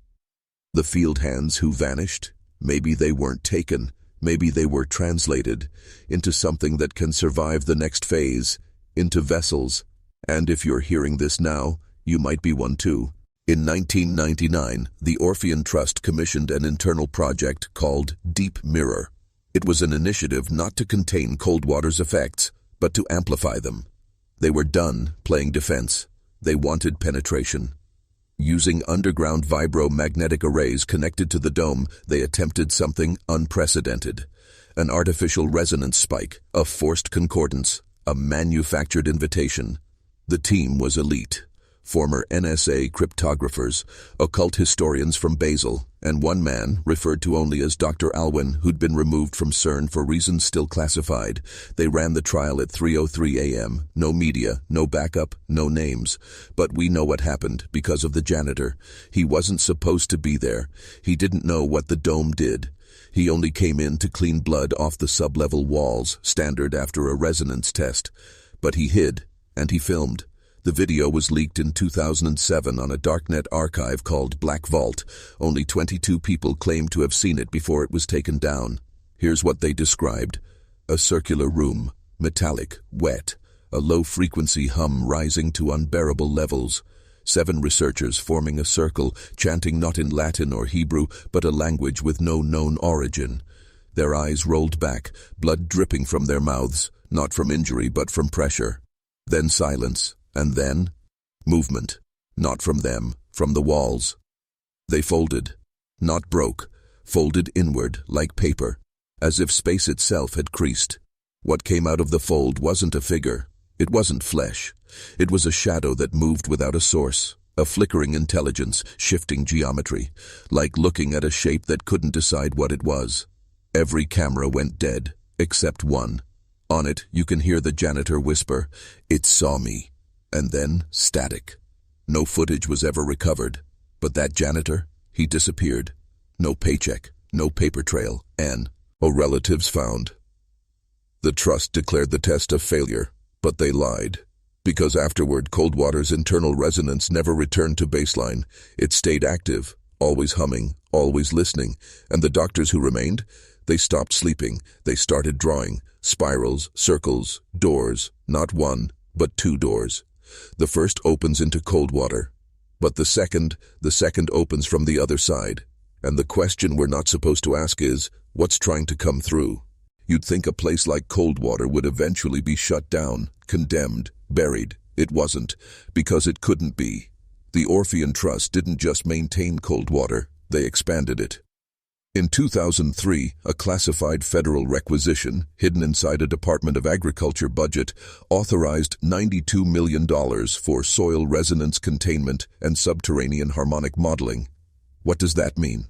A: The field hands who vanished, maybe they weren't taken, Maybe they were translated into something that can survive the next phase, into vessels. And if you're hearing this now, you might be one too. In 1999, the Orphean Trust commissioned an internal project called Deep Mirror. It was an initiative not to contain Coldwater's effects, but to amplify them. They were done playing defense. They wanted penetration. Using underground vibromagnetic arrays connected to the dome, they attempted something unprecedented. An artificial resonance spike, a forced concordance, a manufactured invitation. The team was elite. Former NSA cryptographers, occult historians from Basel, and one man, referred to only as Dr. Alwyn, who'd been removed from CERN for reasons still classified. They ran the trial at 3:03 a.m. No media, no backup, no names. But we know what happened because of the janitor. He wasn't supposed to be there. He didn't know what the dome did. He only came in to clean blood off the sub-level walls, standard after a resonance test. But he hid, and he filmed. The video was leaked in 2007 on a darknet archive called Black Vault. Only 22 people claimed to have seen it before it was taken down. Here's what they described. A circular room, metallic, wet, a low-frequency hum rising to unbearable levels. 7 researchers forming a circle, chanting not in Latin or Hebrew, but a language with no known origin. Their eyes rolled back, blood dripping from their mouths, not from injury but from pressure. Then silence. And then, movement. Not from them, from the walls. They folded. Not broke. Folded inward, like paper. As if space itself had creased. What came out of the fold wasn't a figure. It wasn't flesh. It was a shadow that moved without a source. A flickering intelligence, shifting geometry. Like looking at a shape that couldn't decide what it was. Every camera went dead, except one. On it, you can hear the janitor whisper, "It saw me." And then, static. No footage was ever recovered. But that janitor, he disappeared. No paycheck, no paper trail, and no relatives found. The trust declared the test a failure, but they lied. Because afterward, Coldwater's internal resonance never returned to baseline. It stayed active, always humming, always listening, and the doctors who remained, they stopped sleeping. They started drawing, spirals, circles, doors, not one, but 2 doors. The first opens into Coldwater, but the second opens from the other side. And the question we're not supposed to ask is, what's trying to come through? You'd think a place like Coldwater would eventually be shut down, condemned, buried. It wasn't, because it couldn't be. The Orphean Trust didn't just maintain Coldwater, they expanded it. In 2003, a classified federal requisition, hidden inside a Department of Agriculture budget, authorized $92 million for soil resonance containment and subterranean harmonic modeling. What does that mean?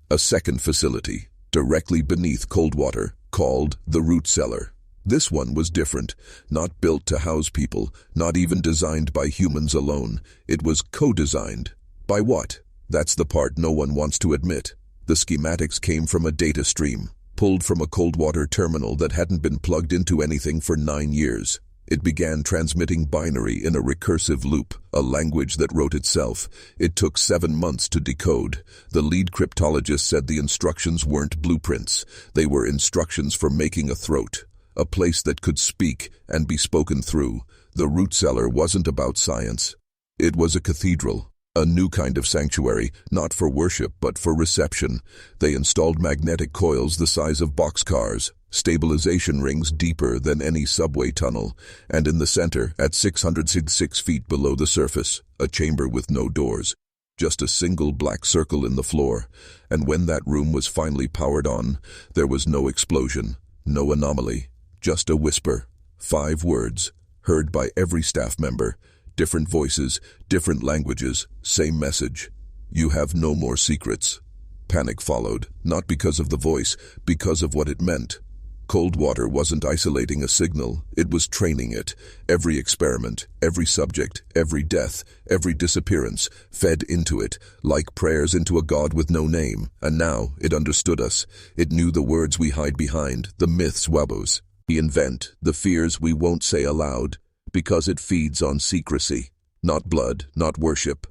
A: A second facility, directly beneath Coldwater, called the Root Cellar. This one was different, not built to house people, not even designed by humans alone. It was co-designed. By what? That's the part no one wants to admit. The schematics came from a data stream, pulled from a Coldwater terminal that hadn't been plugged into anything for 9 years. It began transmitting binary in a recursive loop, a language that wrote itself. It took 7 months to decode. The lead cryptologist said the instructions weren't blueprints. They were instructions for making a throat, a place that could speak and be spoken through. The Root Cellar wasn't about science. It was a cathedral. A new kind of sanctuary, not for worship but for reception. They installed magnetic coils the size of boxcars, stabilization rings deeper than any subway tunnel, and in the center, at 606 feet below the surface, a chamber with no doors. Just a single black circle in the floor. And when that room was finally powered on, there was no explosion, no anomaly, just a whisper. 5 words, heard by every staff member. Different voices, different languages, same message. You have no more secrets. Panic followed, not because of the voice, because of what it meant. Coldwater wasn't isolating a signal, it was training it. Every experiment, every subject, every death, every disappearance, fed into it, like prayers into a god with no name. And now, it understood us. It knew the words we hide behind, the myths we invent, the fears we won't say aloud. Because it feeds on secrecy, not blood, not worship,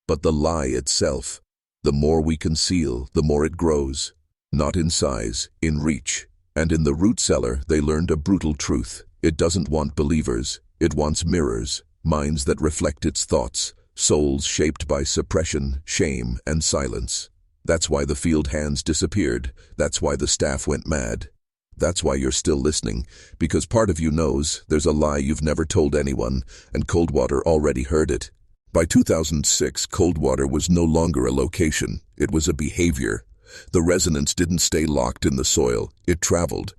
A: but the lie itself. The more we conceal, the more it grows. Not in size, in reach. And in the root cellar, they learned a brutal truth. It doesn't want believers. It wants mirrors, minds that reflect its thoughts, souls shaped by suppression, shame, and silence. That's why the field hands disappeared. That's why the staff went mad. That's why you're still listening, because part of you knows there's a lie you've never told anyone, and Coldwater already heard it. By 2006, Coldwater was no longer a location. It was a behavior. The resonance didn't stay locked in the soil. It traveled.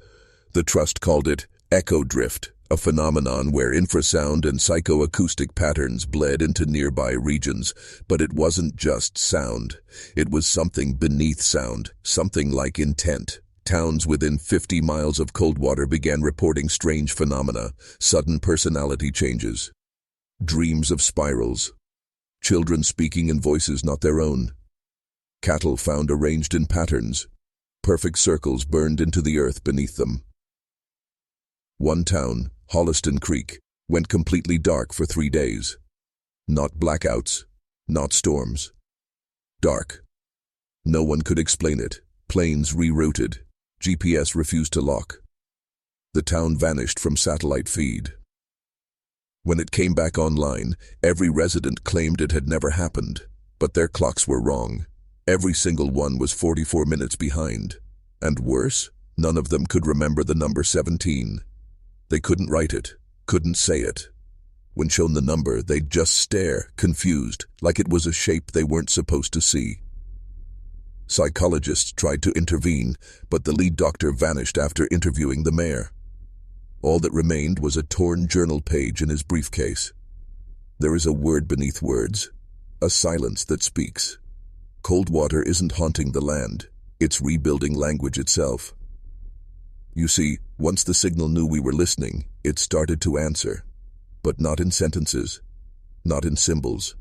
A: The Trust called it echo drift, a phenomenon where infrasound and psychoacoustic patterns bled into nearby regions. But it wasn't just sound. It was something beneath sound, something like intent. Towns within 50 miles of Coldwater began reporting strange phenomena, sudden personality changes, dreams of spirals, children speaking in voices not their own, cattle found arranged in patterns, perfect circles burned into the earth beneath them. One town, Holliston Creek, went completely dark for 3 days. Not blackouts, not storms. Dark. No one could explain it. Planes rerouted. GPS refused to lock. The town vanished from satellite feed. When it came back online, every resident claimed it had never happened, but their clocks were wrong. Every single one was 44 minutes behind. And worse, none of them could remember the number 17. They couldn't write it, couldn't say it. When shown the number, they'd just stare, confused, like it was a shape they weren't supposed to see. Psychologists tried to intervene, but the lead doctor vanished after interviewing the mayor. All that remained was a torn journal page in his briefcase. There is a word beneath words, a silence that speaks. Coldwater isn't haunting the land, it's rebuilding language itself. You see, once the signal knew we were listening, it started to answer. But not in sentences, not in symbols.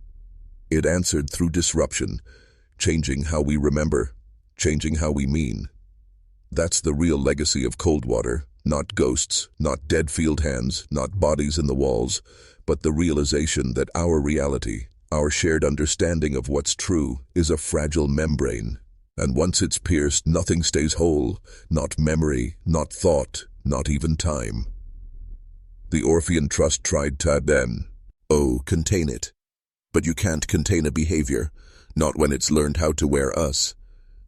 A: It answered through disruption, changing how we remember, changing how we mean. That's the real legacy of Coldwater, not ghosts, not dead field hands, not bodies in the walls, but the realization that our reality, our shared understanding of what's true, is a fragile membrane. And once it's pierced, nothing stays whole, not memory, not thought, not even time. The Orphean Trust tried to contain it. But you can't contain a behavior, not when it's learned how to wear us.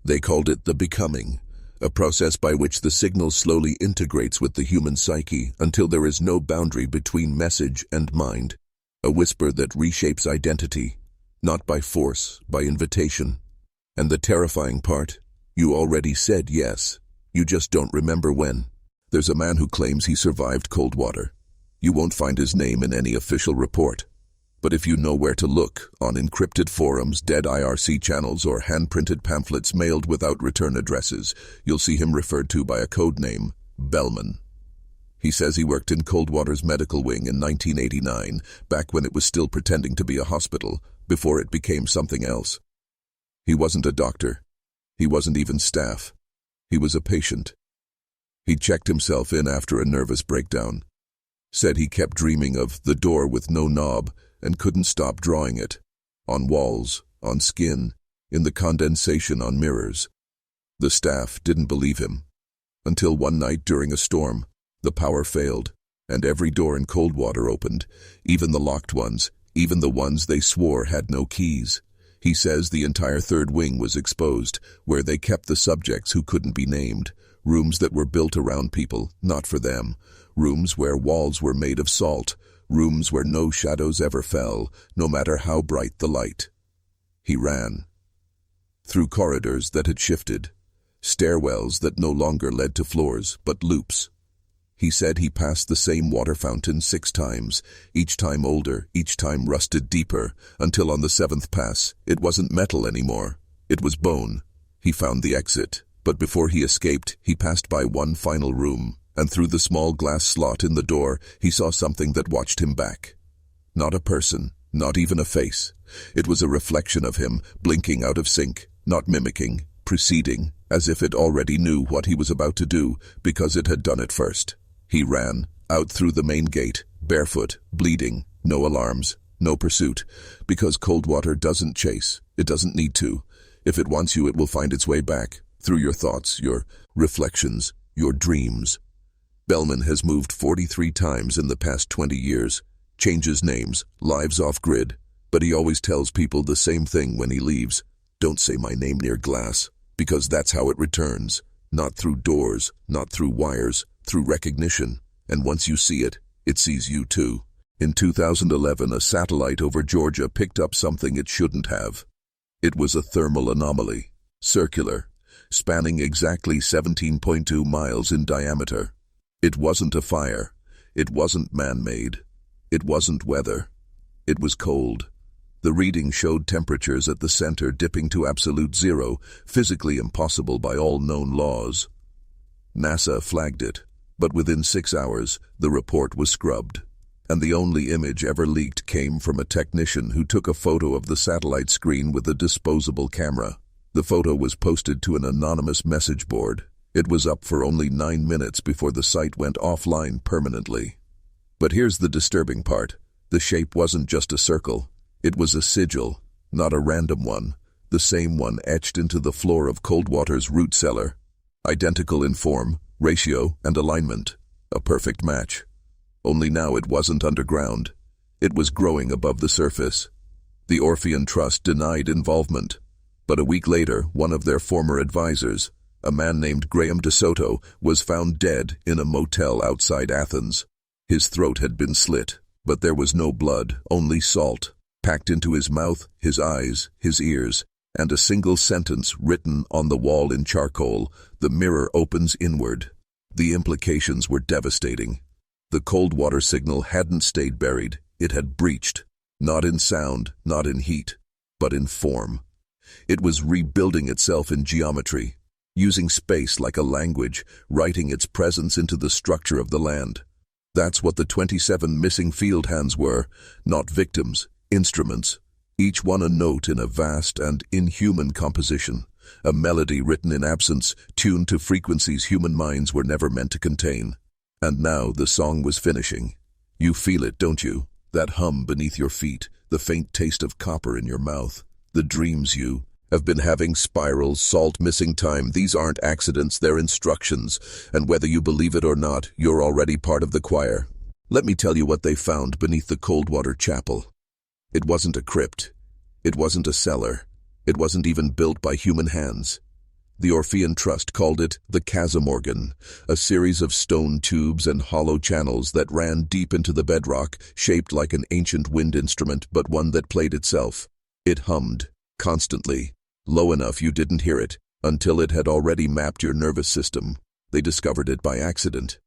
A: They called it the becoming, a process by which the signal slowly integrates with the human psyche until there is no boundary between message and mind. A whisper that reshapes identity, not by force, by invitation. And the terrifying part, you already said yes. You just don't remember when. There's a man who claims he survived Coldwater. You won't find his name in any official report. But if you know where to look, on encrypted forums, dead IRC channels, or hand-printed pamphlets mailed without return addresses, you'll see him referred to by a code name, Bellman. He says he worked in Coldwater's medical wing in 1989, back when it was still pretending to be a hospital, before it became something else. He wasn't a doctor. He wasn't even staff. He was a patient. He checked himself in after a nervous breakdown. Said he kept dreaming of the door with no knob and couldn't stop drawing it. On walls, on skin, in the condensation on mirrors. The staff didn't believe him. Until one night during a storm, the power failed, and every door in Coldwater opened, even the locked ones, even the ones they swore had no keys. He says the entire third wing was exposed, where they kept the subjects who couldn't be named, rooms that were built around people, not for them, rooms where walls were made of salt, rooms where no shadows ever fell, no matter how bright the light. He ran. Through corridors that had shifted, stairwells that no longer led to floors, but loops. He said he passed the same water fountain 6 times, each time older, each time rusted deeper, until on the 7th pass, it wasn't metal anymore. It was bone. He found the exit, but before he escaped, he passed by one final room, and through the small glass slot in the door, he saw something that watched him back. Not a person, not even a face. It was a reflection of him, blinking out of sync, not mimicking, preceding, as if it already knew what he was about to do, because it had done it first. He ran, out through the main gate, barefoot, bleeding, no alarms, no pursuit, because Coldwater doesn't chase. It doesn't need to. If it wants you, it will find its way back, through your thoughts, your reflections, your dreams. Bellman has moved 43 times in the past 20 years, changes names, lives off-grid, but he always tells people the same thing when he leaves. Don't say my name near glass, because that's how it returns. Not through doors, not through wires, through recognition. And once you see it, it sees you too. In 2011, a satellite over Georgia picked up something it shouldn't have. It was a thermal anomaly, circular, spanning exactly 17.2 miles in diameter. It wasn't a fire. It wasn't man-made. It wasn't weather. It was cold. The reading showed temperatures at the center dipping to absolute zero, physically impossible by all known laws. NASA flagged it, but within 6 hours, the report was scrubbed. And the only image ever leaked came from a technician who took a photo of the satellite screen with a disposable camera. The photo was posted to an anonymous message board. It was up for only 9 minutes before the site went offline permanently. But here's the disturbing part. The shape wasn't just a circle. It was a sigil, not a random one, the same one etched into the floor of Coldwater's root cellar. Identical in form, ratio, and alignment. A perfect match. Only now it wasn't underground. It was growing above the surface. The Orphean Trust denied involvement. But a week later, one of their former advisors, a man named Graham DeSoto, was found dead in a motel outside Athens. His throat had been slit, but there was no blood, only salt, packed into his mouth, his eyes, his ears, and a single sentence written on the wall in charcoal: "The mirror opens inward." The implications were devastating. The Coldwater signal hadn't stayed buried. It had breached, not in sound, not in heat, but in form. It was rebuilding itself in geometry, using space like a language, writing its presence into the structure of the land. That's what the 27 missing field hands were, not victims, instruments, each one a note in a vast and inhuman composition, a melody written in absence, tuned to frequencies human minds were never meant to contain. And now the song was finishing. You feel it, don't you? That hum beneath your feet, the faint taste of copper in your mouth. The dreams you have been having spiral, salt, missing time. These aren't accidents, they're instructions. And whether you believe it or not, you're already part of the choir. Let me tell you what they found beneath the Coldwater Chapel. It wasn't a crypt. It wasn't a cellar. It wasn't even built by human hands. The Orphean Trust called it the chasm organ, a series of stone tubes and hollow channels that ran deep into the bedrock, shaped like an ancient wind instrument, but one that played itself. It hummed, constantly, low enough you didn't hear it, until it had already mapped your nervous system. They discovered it by accident.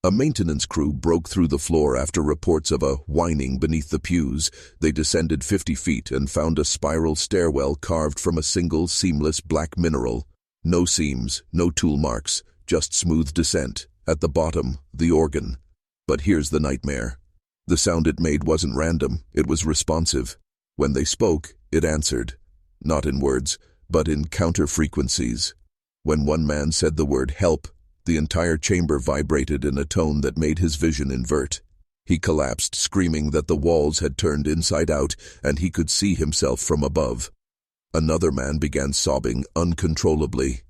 A: A maintenance crew broke through the floor after reports of a whining beneath the pews. They descended 50 feet and found a spiral stairwell carved from a single seamless black mineral. No seams, no tool marks, just smooth descent. At the bottom, the organ. But here's the nightmare. The sound it made wasn't random, it was responsive. When they spoke, it answered. Not in words, but in counter-frequencies. When one man said the word help, the entire chamber vibrated in a tone that made his vision invert. He collapsed, screaming that the walls had turned inside out and he could see himself from above. Another man began sobbing uncontrollably.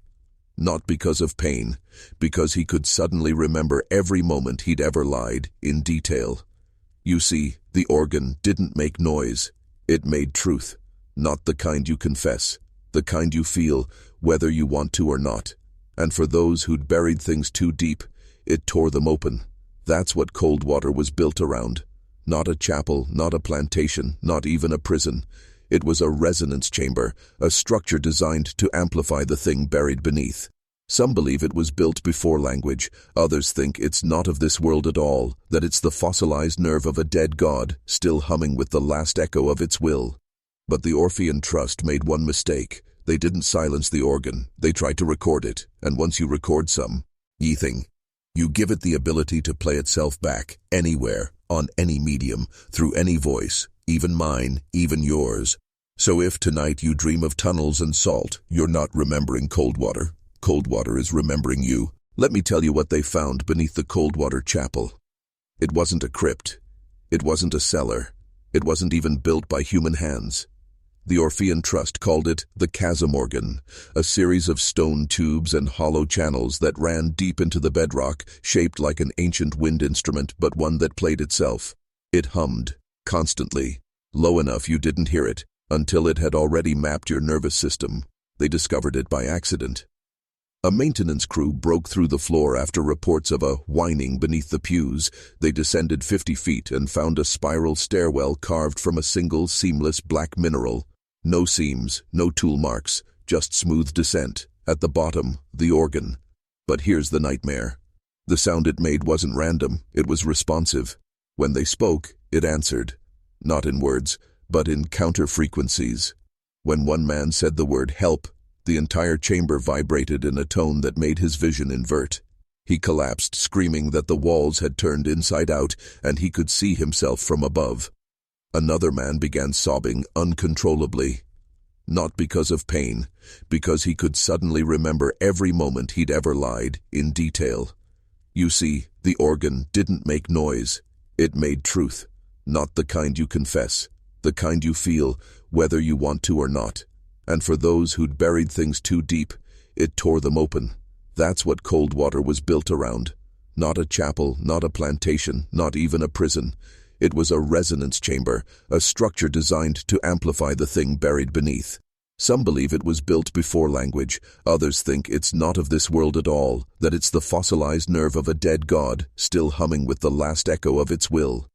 A: Not because of pain, because he could suddenly remember every moment he'd ever lied, in detail. You see, the organ didn't make noise. It made truth. Not the kind you confess, the kind you feel, whether you want to or not. And for those who'd buried things too deep, it tore them open. That's what Coldwater was built around. Not a chapel, not a plantation, not even a prison. It was a resonance chamber, a structure designed to amplify the thing buried beneath. Some believe it was built before language. Others think it's not of this world at all, that it's the fossilized nerve of a dead god, still humming with the last echo of its will. But the Orphean Trust made one mistake. They didn't silence the organ. They tried to record it, and once you record some thing, you give it the ability to play itself back, anywhere, on any medium, through any voice, even mine, even yours. So if tonight you dream of tunnels and salt, you're not remembering Coldwater. Coldwater is remembering you. Let me tell you what they found beneath the Coldwater Chapel. It wasn't a crypt. It wasn't a cellar. It wasn't even built by human hands. The Orphean Trust called it the chasm organ, a series of stone tubes and hollow channels that ran deep into the bedrock, shaped like an ancient wind instrument, but one that played itself. It hummed, constantly, low enough you didn't hear it, until it had already mapped your nervous system. They discovered it by accident. A maintenance crew broke through the floor after reports of a whining beneath the pews. They descended 50 feet and found a spiral stairwell carved from a single seamless black mineral. No seams, no tool marks, just smooth descent. At the bottom, the organ. But here's the nightmare. The sound it made wasn't random, it was responsive. When they spoke, it answered. Not in words, but in counter-frequencies. When one man said the word help, the entire chamber vibrated in a tone that made his vision invert. He collapsed, screaming that the walls had turned inside out and he could see himself from above. Another man began sobbing uncontrollably. Not because of pain, because he could suddenly remember every moment he'd ever lied, in detail. You see, the organ didn't make noise. It made truth. Not the kind you confess, the kind you feel, whether you want to or not. And for those who'd buried things too deep, it tore them open. That's what Coldwater was built around. Not a chapel, not a plantation, not even a prison. It was a resonance chamber, a structure designed to amplify the thing buried beneath. Some believe it was built before language. Others think it's not of this world at all, that it's the fossilized nerve of a dead god, still humming with the last echo of its will.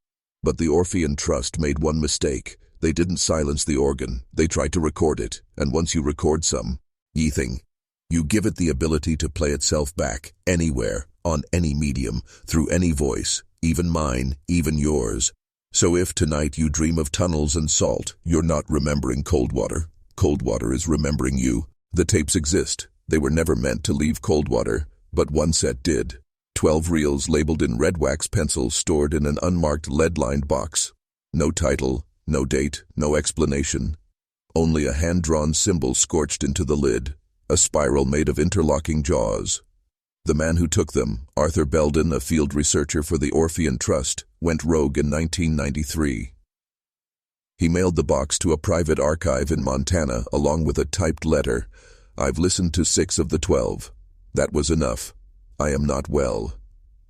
A: But the Orphean Trust made one mistake. They didn't silence the organ. They tried to record it, and once you record something, you give it the ability to play itself back, anywhere, on any medium, through any voice, even mine, even yours. So if tonight you dream of tunnels and salt, you're not remembering Coldwater. Coldwater is remembering you. The tapes exist. They were never meant to leave Coldwater, but one set did. 12 reels labeled in red wax pencil stored in an unmarked lead-lined box. No title, no date, no explanation. Only a hand-drawn symbol scorched into the lid, a spiral made of interlocking jaws. The man who took them, Arthur Belden, a field researcher for the Orphean Trust, went rogue in 1993. He mailed the box to a private archive in Montana along with a typed letter. I've listened to 6 of the 12. That was enough. I am not well.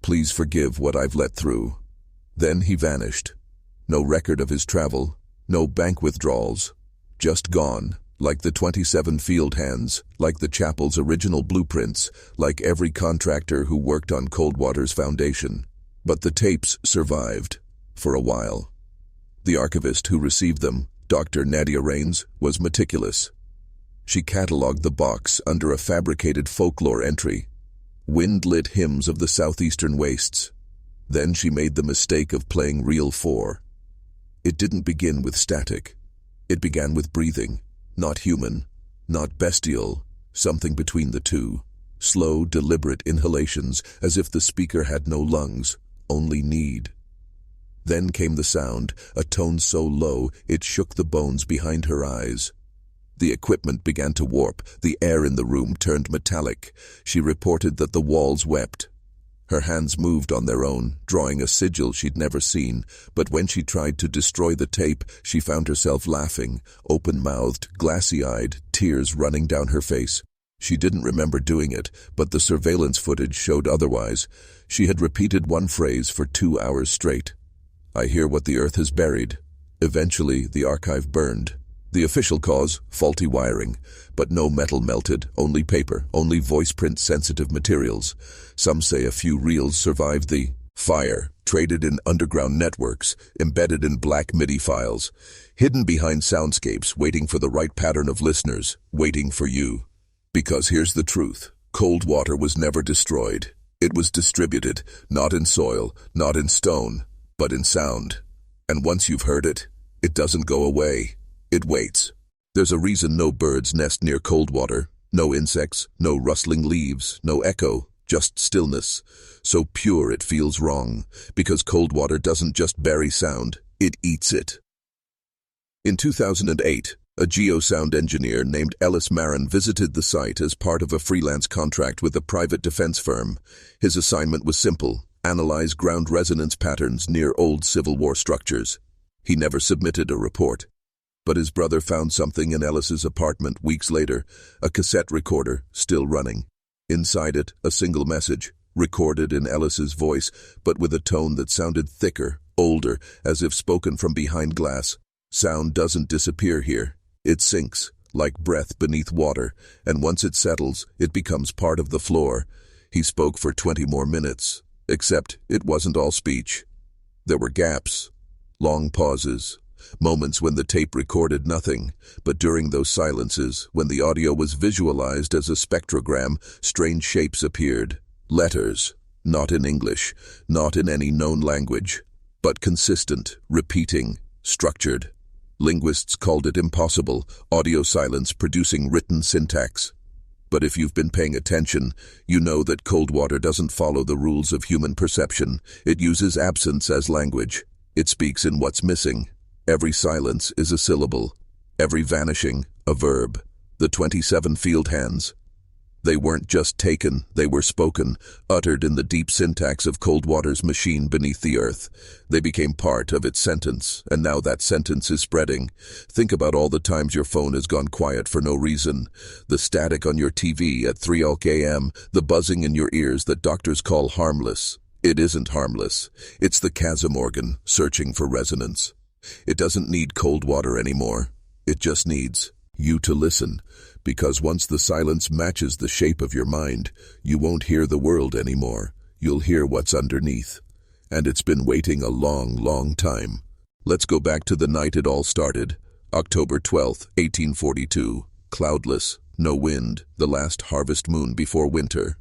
A: Please forgive what I've let through. Then he vanished. No record of his travel, no bank withdrawals. Just gone, like the 27 field hands, like the chapel's original blueprints, like every contractor who worked on Coldwater's foundation. But the tapes survived, for a while. The archivist who received them, Dr. Nadia Rains, was meticulous. She catalogued the box under a fabricated folklore entry, wind-lit hymns of the southeastern wastes. Then she made the mistake of playing reel 4. It didn't begin with static. It began with breathing, not human, not bestial, something between the two. Slow, deliberate inhalations, as if the speaker had no lungs, only need. Then came the sound, a tone so low it shook the bones behind her eyes. The equipment began to warp, the air in the room turned metallic. She reported that the walls wept. Her hands moved on their own, drawing a sigil she'd never seen, but when she tried to destroy the tape, she found herself laughing, open-mouthed, glassy-eyed, tears running down her face. She didn't remember doing it, but the surveillance footage showed otherwise. She had repeated one phrase for 2 hours straight. I hear what the earth has buried. Eventually, the archive burned. The official cause, faulty wiring, but no metal melted, only paper, only voice print sensitive materials. Some say a few reels survived the fire, traded in underground networks, embedded in black MIDI files, hidden behind soundscapes, waiting for the right pattern of listeners, waiting for you. Because here's the truth, Coldwater was never destroyed. It was distributed, not in soil, not in stone, but in sound. And once you've heard it, it doesn't go away. It waits. There's a reason no birds nest near Coldwater, no insects, no rustling leaves, no echo, just stillness. So pure it feels wrong, because Coldwater doesn't just bury sound, it eats it. In 2008, a geosound engineer named Ellis Marin visited the site as part of a freelance contract with a private defense firm. His assignment was simple: analyze ground resonance patterns near old Civil War structures. He never submitted a report. But his brother found something in Ellis's apartment weeks later, a cassette recorder, still running. Inside it, a single message, recorded in Ellis's voice, but with a tone that sounded thicker, older, as if spoken from behind glass. Sound doesn't disappear here. It sinks, like breath beneath water, and once it settles, it becomes part of the floor. He spoke for 20 more minutes, except it wasn't all speech. There were gaps, long pauses, moments when the tape recorded nothing, but during those silences, when the audio was visualized as a spectrogram, strange shapes appeared. Letters, not in English, not in any known language, but consistent, repeating, structured. Linguists called it impossible, audio silence producing written syntax. But if you've been paying attention, you know that Coldwater doesn't follow the rules of human perception. It uses absence as language. It speaks in what's missing. Every silence is a syllable. Every vanishing, a verb. The 27 field hands. They weren't just taken, they were spoken, uttered in the deep syntax of Coldwater's machine beneath the earth. They became part of its sentence, and now that sentence is spreading. Think about all the times your phone has gone quiet for no reason. The static on your TV at 3 a.m., the buzzing in your ears that doctors call harmless. It isn't harmless. It's the chasm organ, searching for resonance. It doesn't need Coldwater anymore. It just needs you to listen. Because once the silence matches the shape of your mind, you won't hear the world anymore. You'll hear what's underneath. And it's been waiting a long, long time. Let's go back to the night it all started. October 12th, 1842. Cloudless, no wind, the last harvest moon before winter.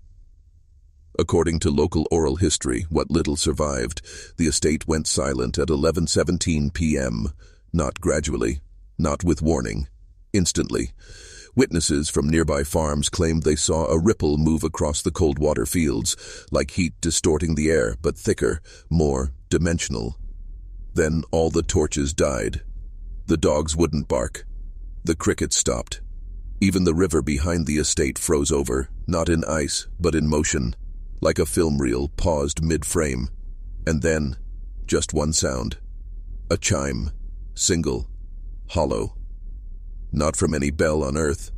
A: According to local oral history, what little survived, the estate went silent at 11:17 p.m. Not gradually, not with warning. Instantly. Witnesses from nearby farms claimed they saw a ripple move across the Coldwater fields, like heat distorting the air, but thicker, more dimensional. Then all the torches died. The dogs wouldn't bark. The crickets stopped. Even the river behind the estate froze over, not in ice, but in motion, like a film reel paused mid-frame. And then, just one sound. A chime, single, hollow. Not from any bell on earth.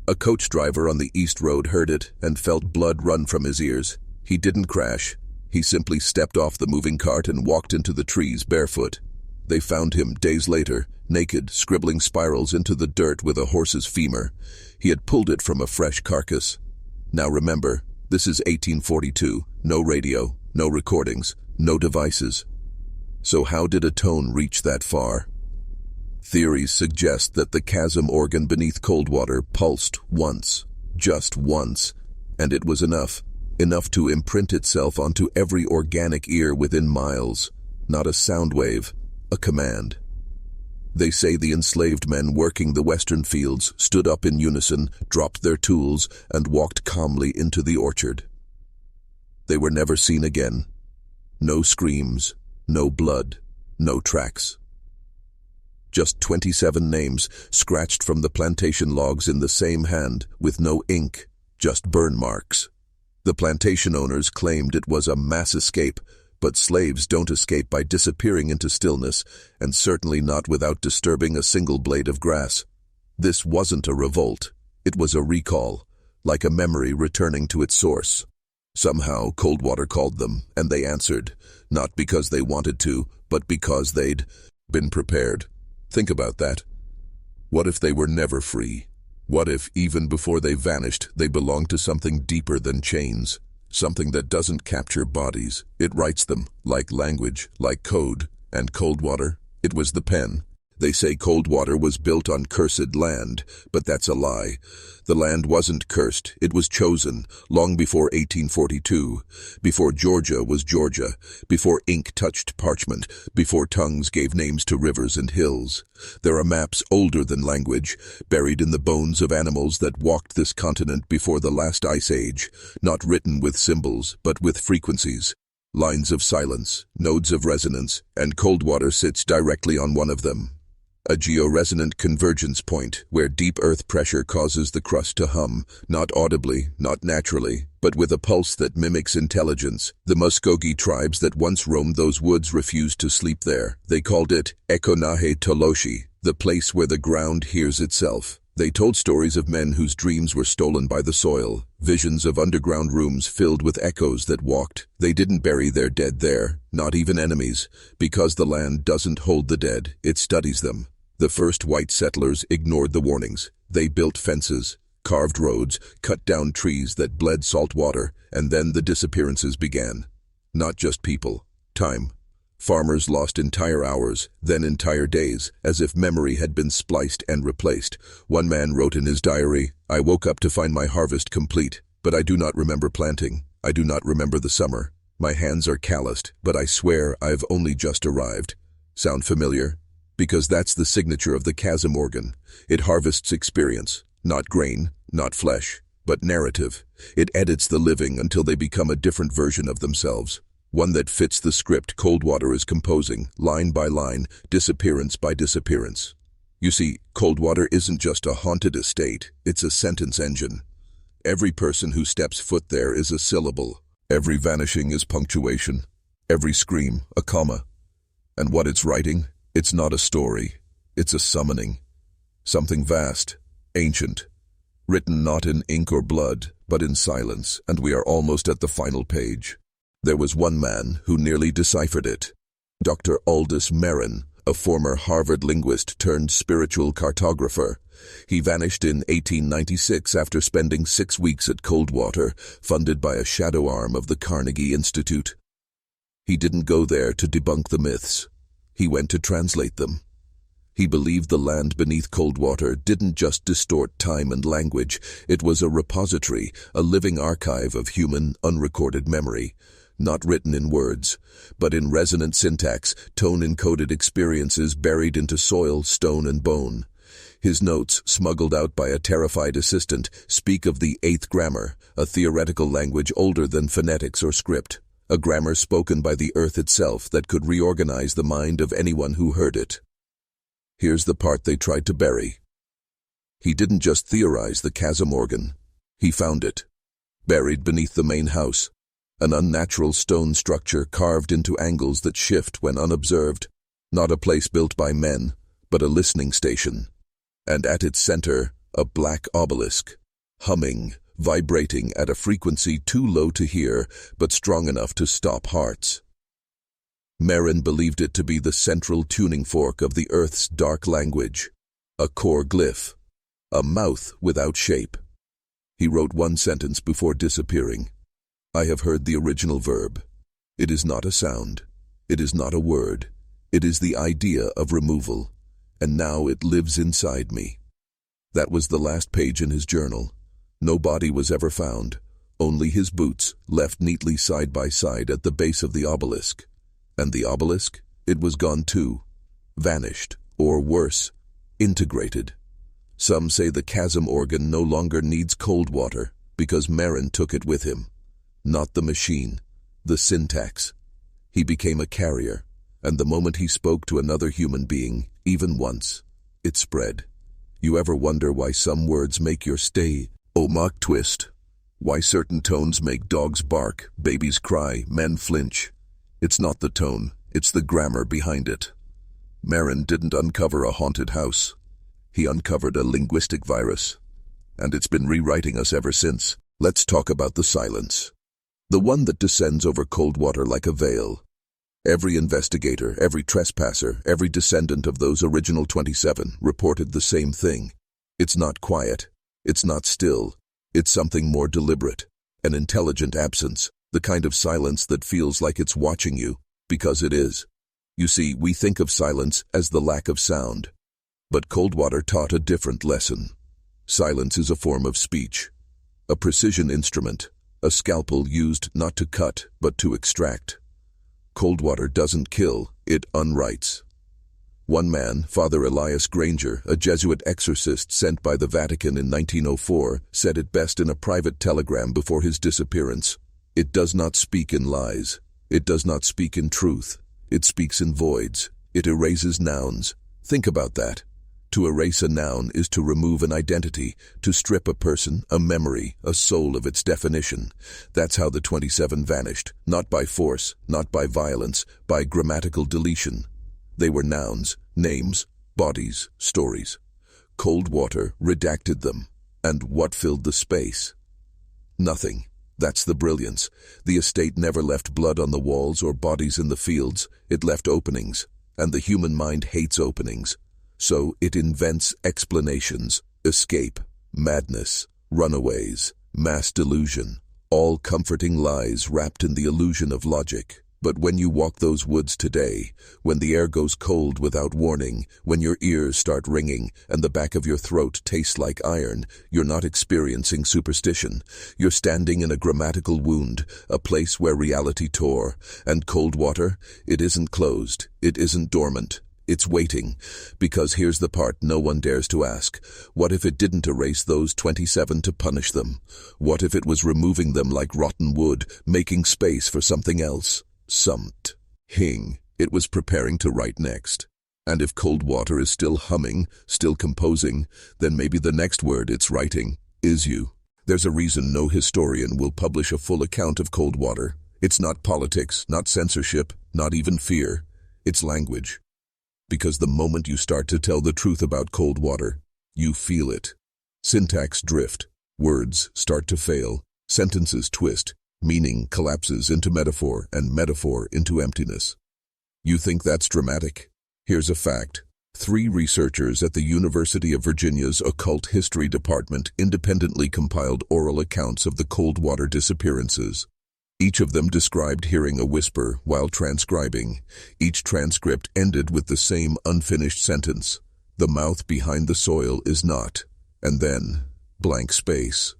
A: A coach driver on the East Road heard it and felt blood run from his ears. He didn't crash. He simply stepped off the moving cart and walked into the trees barefoot. They found him days later, naked, scribbling spirals into the dirt with a horse's femur. He had pulled it from a fresh carcass. Now remember, this is 1842. No radio, no recordings, no devices. So how did a tone reach that far? Theories suggest that the chasm organ beneath Coldwater pulsed once, just once, and it was enough to imprint itself onto every organic ear within miles. Not a sound wave, a command. They say the enslaved men working the western fields stood up in unison, dropped their tools, and walked calmly into the orchard. They were never seen again. No screams, no blood, no tracks. Just 27 names, scratched from the plantation logs in the same hand, with no ink, just burn marks. The plantation owners claimed it was a mass escape, but slaves don't escape by disappearing into stillness, and certainly not without disturbing a single blade of grass. This wasn't a revolt. It was a recall, like a memory returning to its source. Somehow Coldwater called them, and they answered, not because they wanted to, but because they'd been prepared. Think about that. What if they were never free? What if, even before they vanished, they belonged to something deeper than chains? Something that doesn't capture bodies. It writes them, like language, like code. And Coldwater? It was the pen. They say Coldwater was built on cursed land, but that's a lie. The land wasn't cursed, it was chosen, long before 1842, before Georgia was Georgia, before ink touched parchment, before tongues gave names to rivers and hills. There are maps older than language, buried in the bones of animals that walked this continent before the last ice age, not written with symbols, but with frequencies. Lines of silence, nodes of resonance, and Coldwater sits directly on one of them. A georesonant convergence point where deep earth pressure causes the crust to hum, not audibly, not naturally, but with a pulse that mimics intelligence. The Muskogee tribes that once roamed those woods refused to sleep there. They called it Ekonahe Toloshi, the place where the ground hears itself. They told stories of men whose dreams were stolen by the soil, visions of underground rooms filled with echoes that walked. They didn't bury their dead there, not even enemies, because the land doesn't hold the dead, it studies them. The first white settlers ignored the warnings. They built fences, carved roads, cut down trees that bled salt water, and then the disappearances began. Not just people, time. Farmers lost entire hours, then entire days, as if memory had been spliced and replaced. One man wrote in his diary, "I woke up to find my harvest complete, but I do not remember planting. I do not remember the summer. My hands are calloused, but I swear I've only just arrived." Sound familiar? Because that's the signature of the chasm organ. It harvests experience, not grain, not flesh, but narrative. It edits the living until they become a different version of themselves. One that fits the script Coldwater is composing, line by line, disappearance by disappearance. You see, Coldwater isn't just a haunted estate, it's a sentence engine. Every person who steps foot there is a syllable. Every vanishing is punctuation. Every scream, a comma. And what it's writing? It's not a story. It's a summoning. Something vast, ancient. Written not in ink or blood, but in silence, and we are almost at the final page. There was one man who nearly deciphered it. Dr. Aldous Merrin, a former Harvard linguist turned spiritual cartographer. He vanished in 1896 after spending 6 weeks at Coldwater, funded by a shadow arm of the Carnegie Institute. He didn't go there to debunk the myths. He went to translate them. He believed the land beneath Coldwater didn't just distort time and language. It was a repository, a living archive of human, unrecorded memory. Not written in words, but in resonant syntax, tone-encoded experiences buried into soil, stone, and bone. His notes, smuggled out by a terrified assistant, speak of the eighth grammar, a theoretical language older than phonetics or script, a grammar spoken by the earth itself that could reorganize the mind of anyone who heard it. Here's the part they tried to bury. He didn't just theorize the chasm organ. He found it, buried beneath the main house. An unnatural stone structure carved into angles that shift when unobserved. Not a place built by men, but a listening station. And at its center, a black obelisk, humming, vibrating at a frequency too low to hear, but strong enough to stop hearts. Merrin believed it to be the central tuning fork of the Earth's dark language, a core glyph, a mouth without shape. He wrote one sentence before disappearing. "I have heard the original verb. It is not a sound. It is not a word. It is the idea of removal. And now it lives inside me." That was the last page in his journal. No body was ever found. Only his boots, left neatly side by side at the base of the obelisk. And the obelisk? It was gone too. Vanished, or worse, integrated. Some say the chasm organ no longer needs Coldwater because Merrin took it with him. Not the machine, the syntax. He became a carrier, and the moment he spoke to another human being, even once, it spread. You ever wonder why some words make your stomach twist? Why certain tones make dogs bark, babies cry, men flinch? It's not the tone, it's the grammar behind it. Merrin didn't uncover a haunted house. He uncovered a linguistic virus, and it's been rewriting us ever since. Let's talk about the silence. The one that descends over Coldwater like a veil. Every investigator, every trespasser, every descendant of those original 27 reported the same thing. It's not quiet. It's not still. It's something more deliberate. An intelligent absence. The kind of silence that feels like it's watching you, because it is. You see, we think of silence as the lack of sound. But Coldwater taught a different lesson. Silence is a form of speech. A precision instrument. A scalpel used not to cut, but to extract. Coldwater doesn't kill, it unwrites. One man, Father Elias Granger, a Jesuit exorcist sent by the Vatican in 1904, said it best in a private telegram before his disappearance. It does not speak in lies. It does not speak in truth. It speaks in voids. It erases nouns. Think about that. To erase a noun is to remove an identity, to strip a person, a memory, a soul of its definition. That's how the 27 vanished, not by force, not by violence, by grammatical deletion. They were nouns, names, Bodies, stories. Coldwater redacted them. And what filled the space? Nothing. That's the brilliance. The estate never left blood on the walls or bodies in the fields. It left openings. And the human mind hates openings. So it invents explanations. Escape, madness, runaways, mass delusion. All comforting lies wrapped in the illusion of logic. But when you walk those woods today, when the air goes cold without warning, when your ears start ringing and the back of your throat tastes like iron, you're not experiencing superstition. You're standing in a grammatical wound, a place where reality tore. And Coldwater, it isn't closed, it isn't dormant. It's waiting, because here's the part no one dares to ask. What if it didn't erase those 27 to punish them? What if it was removing them like rotten wood, making space for something else? It was preparing to write next. And if Coldwater is still humming, still composing, then maybe the next word it's writing is you. There's a reason no historian will publish a full account of Coldwater. It's not politics, not censorship, not even fear. It's language. Because the moment you start to tell the truth about Coldwater, you feel it. Syntax drift, words start to fail, sentences twist, meaning collapses into metaphor and metaphor into emptiness. You think that's dramatic? Here's a fact. 3 researchers at the University of Virginia's Occult History Department independently compiled oral accounts of the Coldwater disappearances. Each of them described hearing a whisper while transcribing. Each transcript ended with the same unfinished sentence. The mouth behind the soil is not. And then, blank space.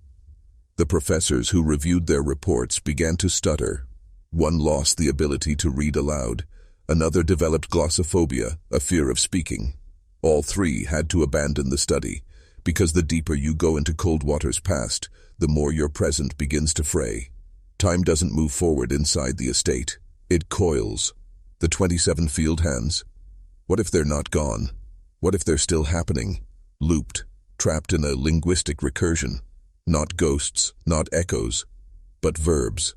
A: The professors who reviewed their reports began to stutter. One lost the ability to read aloud. Another developed glossophobia, a fear of speaking. All 3 had to abandon the study, because the deeper you go into Coldwater's past, the more your present begins to fray. Time doesn't move forward inside the estate. It coils. The 27 field hands. What if they're not gone? What if they're still happening? Looped, trapped in a linguistic recursion. Not ghosts, not echoes, but verbs.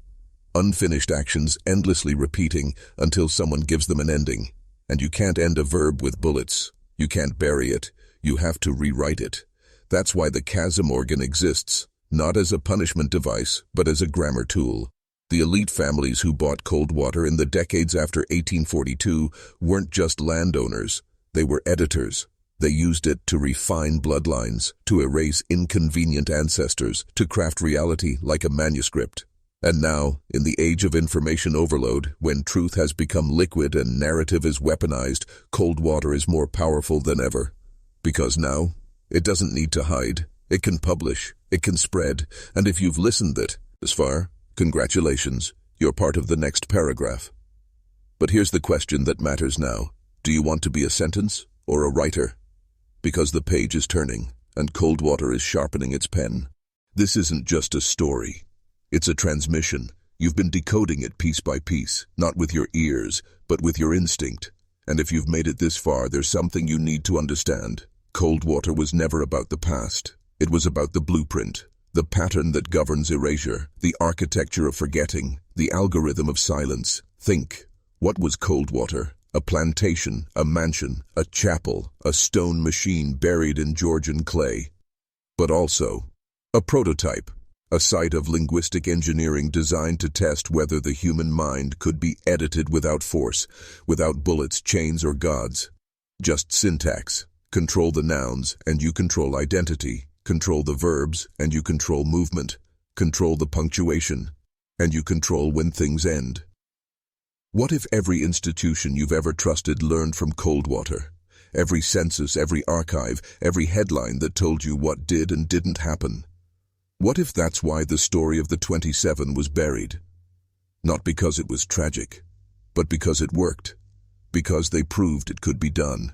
A: Unfinished actions endlessly repeating until someone gives them an ending. And you can't end a verb with bullets. You can't bury it. You have to rewrite it. That's why the chasm organ exists, not as a punishment device, but as a grammar tool. The elite families who bought Coldwater in the decades after 1842 weren't just landowners. They were editors. They used it to refine bloodlines, to erase inconvenient ancestors, to craft reality like a manuscript. And now, in the age of information overload, when truth has become liquid and narrative is weaponized, Coldwater is more powerful than ever. Because now, it doesn't need to hide. It can publish, it can spread, and if you've listened this far, congratulations, you're part of the next paragraph. But here's the question that matters now. Do you want to be a sentence or a writer? Because the page is turning, and Coldwater is sharpening its pen. This isn't just a story. It's a transmission. You've been decoding it piece by piece, not with your ears, but with your instinct. And if you've made it this far, there's something you need to understand. Coldwater was never about the past. It was about the blueprint, the pattern that governs erasure, the architecture of forgetting, the algorithm of silence. Think, what was Coldwater? A plantation, a mansion, a chapel, a stone machine buried in Georgian clay. But also, a prototype, a site of linguistic engineering designed to test whether the human mind could be edited without force, without bullets, chains, or gods. Just syntax. Control the nouns, and you control identity. Control the verbs, and you control movement. Control the punctuation, and you control when things end. What if every institution you've ever trusted learned from Coldwater? Every census, every archive, every headline that told you what did and didn't happen? What if that's why the story of the 27 was buried? Not because it was tragic, but because it worked. Because they proved it could be done.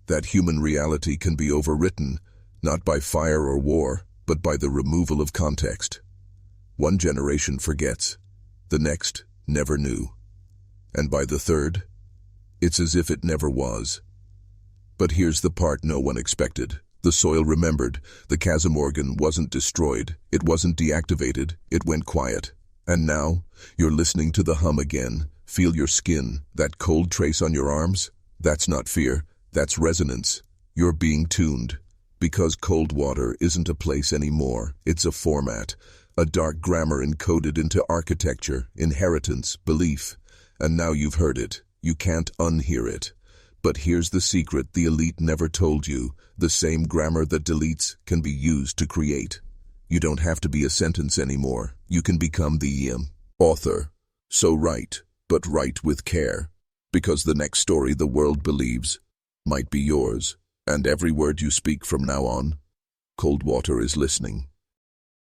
A: That human reality can be overwritten, not by fire or war, but by the removal of context. One generation forgets. The next never knew. And by the third, it's as if it never was. But here's the part no one expected. The soil remembered. The chasm organ wasn't destroyed. It wasn't deactivated. It went quiet. And now, you're listening to the hum again. Feel your skin, that cold trace on your arms. That's not fear. That's resonance. You're being tuned. Because Coldwater isn't a place anymore, it's a format, a dark grammar encoded into architecture, inheritance, belief. And now you've heard it. You can't unhear it. But here's the secret the elite never told you. The same grammar that deletes can be used to create. You don't have to be a sentence anymore. You can become the author. So write, but write with care. Because the next story the world believes might be yours. And every word you speak from now on, Coldwater is listening.